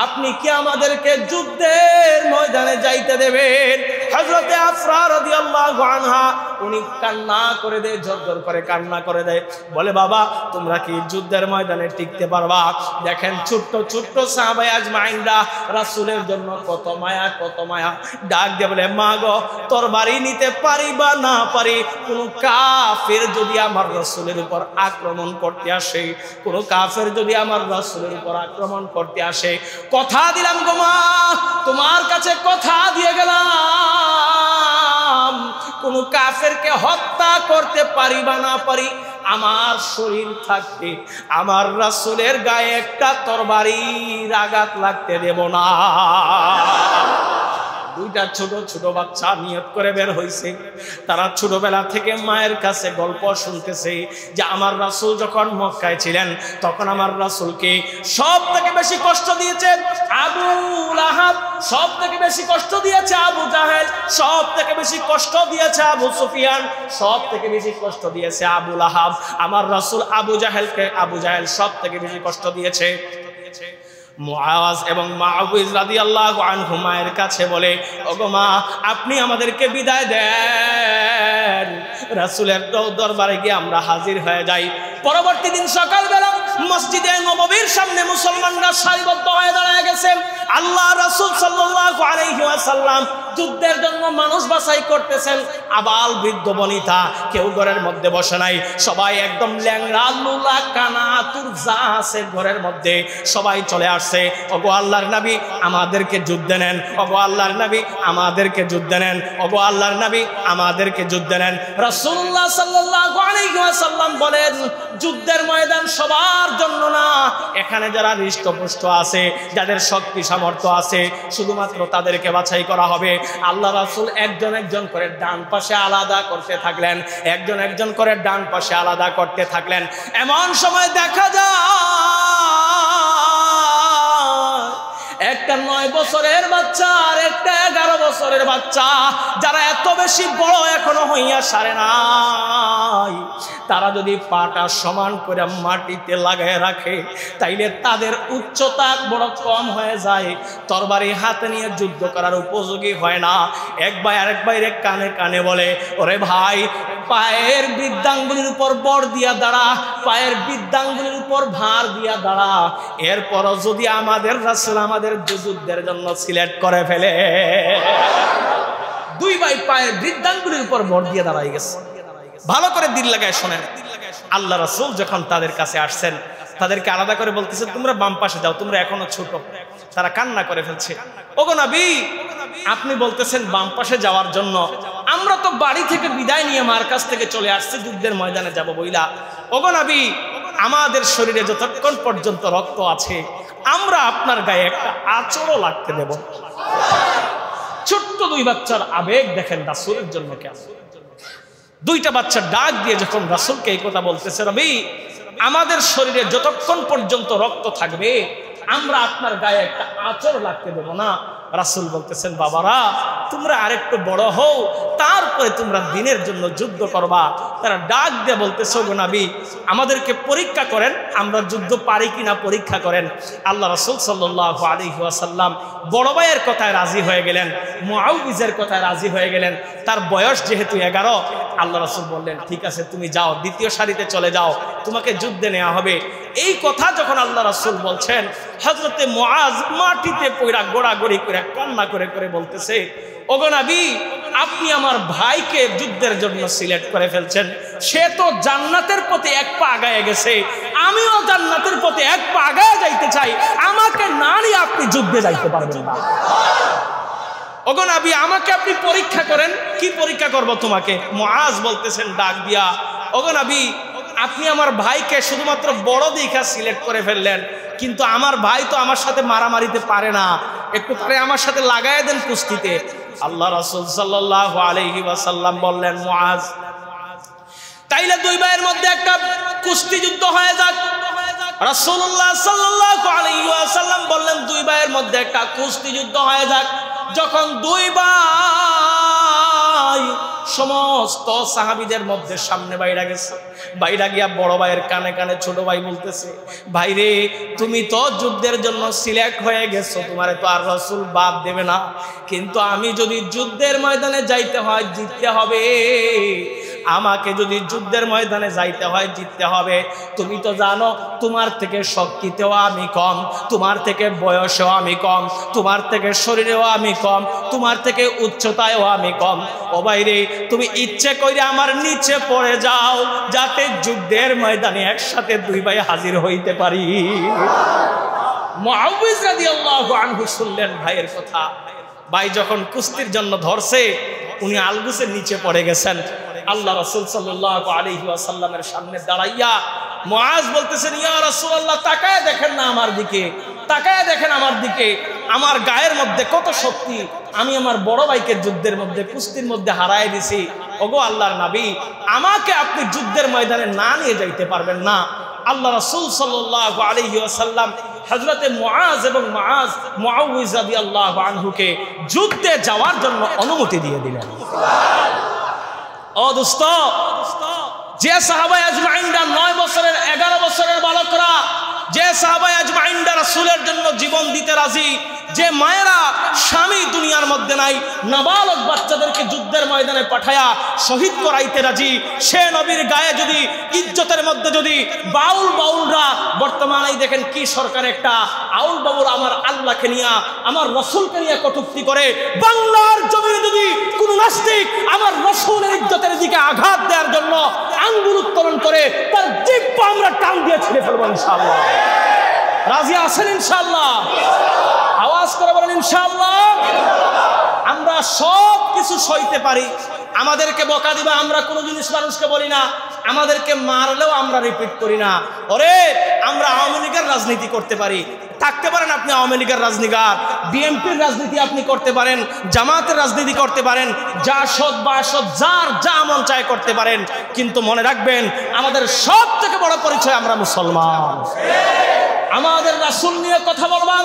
আপনি কি আমাদেরকে যুদ্ধের ময়দানে যাইতে দেবেন? হযরতে আফরা রাদিয়াল্লাহু আনহা উনি কান্না করে দেয়, ঝরঝর করে কান্না করে দেয়, বলে, বাবা, তোমরা কি যুদ্ধের ময়দানে টিকতে পারবা? দেখেন ছোট্ট ছোট্ট সাহাবায়ে আজমাইনরা রাসূলের জন্য কত মায়া, কত মায়া। ডাক দিয়ে বলে, মা গো, তরবারি নিতে পারি বা না পারি, কোন কাফের যদি আমার রাসূলের উপর আক্রমণ করতে আসে, কোন কাফের যদি আমার রাসূলের উপর আক্রমণ করতে আসে, কথা দিলাম গো মা, তোমার কাছে কথা দিয়ে গেলাম, কোন কাফেরকে হত্যা করতে পারি বা না পারি, আমার শরীর থাকতে আমার রাসূলের গায়ে একটা তরবারির আঘাত লাগতে দেব না। 2টা ছোট ছোট বাচ্চা নিয়ত করে বের হইছে। তারা ছোটবেলা থেকে মায়ের কাছে গল্প শুনতেছে যে আমার রাসূল যখন মক্কায় ছিলেন তখন আমার রাসূলকে সব থেকে বেশি কষ্ট দিয়েছে আবু লাহাব, সব থেকে বেশি কষ্ট দিয়েছে আবু জাহেল, সব থেকে বেশি কষ্ট দিয়েছে আবু সুফিয়ান, সব থেকে বেশি কষ্ট দিয়েছে আবু লাহাব। আমার রাসূল আবু জাহেল সব থেকে বেশি কষ্ট দিয়েছে। মুআজ এবং মুআউযিজ রাদিয়াল্লাহু আনহু মায়ের কাছে বলে, ওগো মা, আপনি আমাদেরকে বিদায় দেন, রাসূলের দরবারে গিয়ে আমরা হাজির হয়ে যাই। পরবর্তী দিন সকালবেলা মসজিদে নববীর সামনে মুসলমানরা সারিবদ্ধ হয়ে দাঁড়িয়ে গেছে। আল্লাহ রাসূল সাল্লাল্লাহু আলাইহি ওয়াসাল্লাম যুদ্ধের জন্য মানুষ বাছাই করতেছেন। আবাল বৃদ্ধ বনিতা কেউ ঘরের মধ্যে বসে নাই, সবাই একদম ল্যাংড়া লুলা কানা আতুর যা আছে ঘরের মধ্যে সবাই চলে আসছে। ওগো আল্লাহর নবী, আমাদেরকে যুদ্ধে নেন, ওগো আল্লাহর নবী, আমাদেরকে যুদ্ধে নেন, ওগো আল্লাহর নবী, আমাদেরকে যুদ্ধে নেন। রাসূলুল্লাহ সাল্লাল্লাহু আলাইহি ওয়াসাল্লাম বলেন, যুদ্ধের ময়দান সবার জন্য না, এখানে যারা হৃষ্টপুষ্ট আছে, যাদের শক্তি সামর্থ্য আছে, শুধুমাত্র তাদেরকে বাছাই করা হবে। আল্লাহ রাসূল একজন একজন করে ডান পাশে আলাদা করতে থাকলেন, একজন একজন করে ডান পাশে আলাদা করতে থাকলেন। এমন সময় দেখা যায় একটা 9 বছরের বাচ্চা আর একটা 11 বছরের বাচ্চা, যারা এত বেশি বড় এখনো হইয়া সারে নাই, তারা যদি পাটা সমান করে মাটিতে লাগায় রাখে তাইলে তাদের উচ্চতা বড় কম হয়ে যায়, তরবারি হাতে নিয়ে যুদ্ধ করার উপযোগী হয় না। এক ভাই আরেক ভাইরে কানে কানে বলে, ওরে ভাই, পায়ের বৃদ্ধাঙ্গুলির উপর বর দিয়া দাঁড়া, পায়ের বৃদ্ধাঙ্গুলির উপর ভার দিয়া দাঁড়া। এরপরও যদি আমাদের রাসূল আমাদের যুদ্ধের জন্য সিলেক্ট করে ফেলে, দুই ভাই পায়ের বৃদ্ধাঙ্গুলির উপর বর দিয়ে দাঁড়াই গেছে। ভালো করে দিল লাগায় শোনেন, আল্লাহ রাসূল যখন তাদের কাছে আসছেন, তাদেরকে আলাদা করে বলতেছে, তোমরা বাম পাশে যাও, তোমরা এখনো ছোট। তারা কান্না করে ফেলছে। ওগো নবী, আপনি বলতেছেন বাম পাশে যাওয়ার জন্য, আমরা তো বাড়ি থেকে বিদায় নিয়ে মার কাছ থেকে চলে আসছি যুদ্ধের ময়দানে যাব বইলা। ওগো নবী, আমাদের শরীরে যতক্ষণ পর্যন্ত রক্ত আছে আমরা আপনার গায়ে একটা আঁচড়ও লাগতে দেব। ছোট্ট দুই বাচ্চার আবেগ দেখেন রাসূলের জন্য কেমন। দুইটা বাচ্চা ডাক দিয়ে যখন রাসূলকে এই কথা বলতেছে, নবী আমাদের শরীরে যতক্ষণ পর্যন্ত রক্ত থাকবে আমরা আপনার গায়ে একটা আঁচড় লাগতে দেব না। রাসূল বলতেছেন, বাবারা তোমরা আরেকটু বড় হও, তারপরে তোমরা দ্বীনের জন্য যুদ্ধ করবা। তারা ডাক দিয়ে বলতেছে, গো নবী আমাদেরকে পরীক্ষা করেন, আমরা যুদ্ধ পারি কিনা পরীক্ষা করেন। আল্লাহ রাসূল সাল্লাল্লাহু আলাইহি ওয়াসাল্লাম বড় ভাইয়ের কথায় রাজি হয়ে গেলেন, মুআউযের কথায় রাজি হয়ে গেলেন। তার বয়স যেহেতু 11, আল্লাহ রাসূল বললেন, ঠিক আছে তুমি যাও, দ্বিতীয় সারিতে চলে যাও, তোমাকে যুদ্ধে নেওয়া হবে। এই কথা যখন আল্লাহ রাসূল বলছেন, হযরতে মুআজ মাটিতে পড়া গোড়াগড়ি করে কান্না করে করে বলতেছে, ওগো নবী আপনি আমার ভাইকে যুদ্ধের জন্য সিলেক্ট করে ফেলছেন, সে তো জান্নাতের পথে এক পা আগায় গেছে, আমিও জান্নাতের পথে এক পা আগায় যাইতে চাই, আমাকে না নিয়ে আপনি যুদ্ধে যাইতে পারবেন না। ওগো নবী আমাকে আপনি পরীক্ষা করেন। কি পরীক্ষা করব তোমাকে? মুআজ বলতেছেন ডাক দিয়া, ওগো নবী আপনি আমার ভাইকে শুধুমাত্র বড় দেখা সিলেক্ট করে ফেললেন, কিন্তু আমার ভাই তো আমার সাথে মারামারিতে পারে না, একটু পরে আমার সাথে লাগায় দেন কুস্তিতে। আল্লাহ রাসূল সাল্লাল্লাহু আলাইহি ওয়াসাল্লাম বললেন, মুআজ তাইলে দুই ভাইয়ের মধ্যে একটা কুস্তি যুদ্ধ হয়ে যাক। রাসূলুল্লাহ সাল্লাল্লাহু আলাইহি ওয়াসাল্লাম বললেন, দুই ভাইয়ের মধ্যে একটা কুস্তি যুদ্ধ হয়ে যাক। যখন দুই ভাই সমস্ত সাহাবীদের মধ্যে সামনে বাইরা গেছে, বাইরা গিয়া বড় ভাইয়ের কানে কানে ছোট ভাই বলতেছে, ভাই রে তুমি তো যুদ্ধের জন্য সিলেক্ট হয়ে গেছো, তোমারে তো আর রাসূল বাদ দেবে না, কিন্তু আমি যদি যুদ্ধের ময়দানে যাইতে হয় জিততে হবে, আমাকে যদি যুদ্ধের ময়দানে যাইতে হয় জিততে হবে। তুমি তো জানো তোমার থেকে শক্তিতেও আমি কম, তোমার থেকে বয়সেও আমি কম, তোমার থেকে শরীরেও আমি কম, তোমার থেকে উচ্চতায়ও আমি কম। ও ভাইরে তুমি ইচ্ছে করে আমার নিচে পড়ে যাও, যাতে যুদ্ধের ময়দানে একসাথে দুই ভাই হাজির হইতে পারি। মুআউযিজ রাদিয়াল্লাহু আনহু শুনলেন ভাইয়ের কথা। ভাই যখন কুস্তির জন্য ধরছে, উনি আলগুসের নিচে পড়ে গেছেন। আল্লাহ রাসূল সাল্লাল্লাহু আলাইহি ওয়াসাল্লামের সামনে দাঁড়াইয়া মুআজ বলতেছেন, ইয়া রাসূলুল্লাহ তাকায় দেখেন না আমার দিকে, তাকায় দেখেন আমার দিকে, আমার গায়ের মধ্যে কত শক্তি, আমি আমার বড় ভাইকে যুদ্ধের মধ্যে কুস্তির মধ্যে হারায় দিছি। ওগো আল্লাহর নবী আমাকে আপনি যুদ্ধের ময়দানে না নিয়ে যাইতে পারবেন না। আল্লাহ রাসূল সাল্লাল্লাহু আলাইহি ওয়াসাল্লাম হযরতে মুআজ এবং মুআউযিজ রাদিয়াল্লাহু আনহুকে যুদ্ধে যাওয়ার জন্য অনুমতি দিয়ে দিলেন। ও দোস্ত, যে সাহাবা আজমাইনরা 9 বছরের 11 বছরের বালকরা, যে সাহাবা আজমাইনরা রাসূলের জন্য জীবন দিতে রাজি, যে মায়েরা স্বামী দুনিয়ার মধ্যে নাই, নাবালক বাচ্চাদেরকে যুদ্ধের ময়দানে পাঠায়া শহীদ করাইতে রাজি, সে নবীর গায়ে যদি ইজ্জতের মধ্যে যদি বাউলরা বর্তমানে দেখেন কি সরকার একটা আউল বাউল আমার আল্লাহকে নিয়ে আমার রাসূলকে নিয়ে কটূক্তি করে, বাংলার জমিনে যদি কোন নাস্তিক আমার রাসূলের ইজ্জতের দিকে আঘাত দেওয়ার জন্য আঙ্গুল উত্তোলন করে, তার জিহ্বা আমরা টান দিয়ে ছিঁড়ে ফেলবো ইনশাআল্লাহ। রাজি আছেন ইনশাআল্লাহ? আওয়াজ করে বলেন ইনশাআল্লাহ। আমরা সব কিছু সইতে পারি, আমাদেরকে বকা দিবা আমরা কোনো জিনিস মানুষকে বলি না, আমাদেরকে মারলেও আমরা রিপিট করি না। ওরে আমরা আওয়ামী লীগের রাজনীতি করতে পারি, থাকতে পারেন আপনি আওয়ামী লীগের রাজনীতিকার, বিএনপির রাজনীতি আপনি করতে পারেন, জামাতের রাজনীতি করতে পারেন, যা সৎ বা সৎ যার যা মন চায় করতে পারেন, কিন্তু মনে রাখবেন আমাদের সব থেকে বড় পরিচয় আমরা মুসলমান। আমাদের রাসূল নিয়ে কথা বলবা,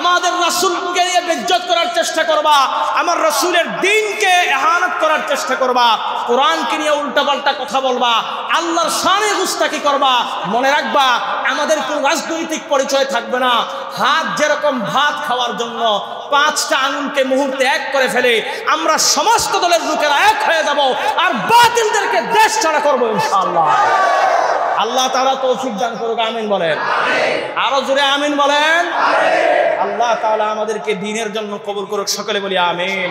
আমাদের রাসূলকে নিয়ে বেইজ্জত করার চেষ্টা করবা, আমার রাসূলের দ্বীনকে ইহানত করার চেষ্টা করবা, কোরআনকে নিয়ে উল্টাপাল্টা কথা বলবা, আল্লাহর শানে গুস্তাখি করবা, মনে রাখবা আমাদের কোনো রাজনৈতিক পরিচয় থাকবে না। হাত যেরকম ভাত খাওয়ার জন্য 5টা আঙুলকে মুহূর্তে এক করে ফেলে, আমরা সমস্ত দলের লোকেরা এক হয়ে যাব, আর বাতিল বাতিলদেরকে দেশ ছাড়া করবো ইনশাআল্লাহ। আল্লাহ তাআলা তৌফিক দান করুক, আমিন বলেন। আরো জোরে আমিন বলেন। আল্লাহ তাআলা আমাদেরকে দ্বীনের জন্য কবুল করুক, সকলে বলি আমিন।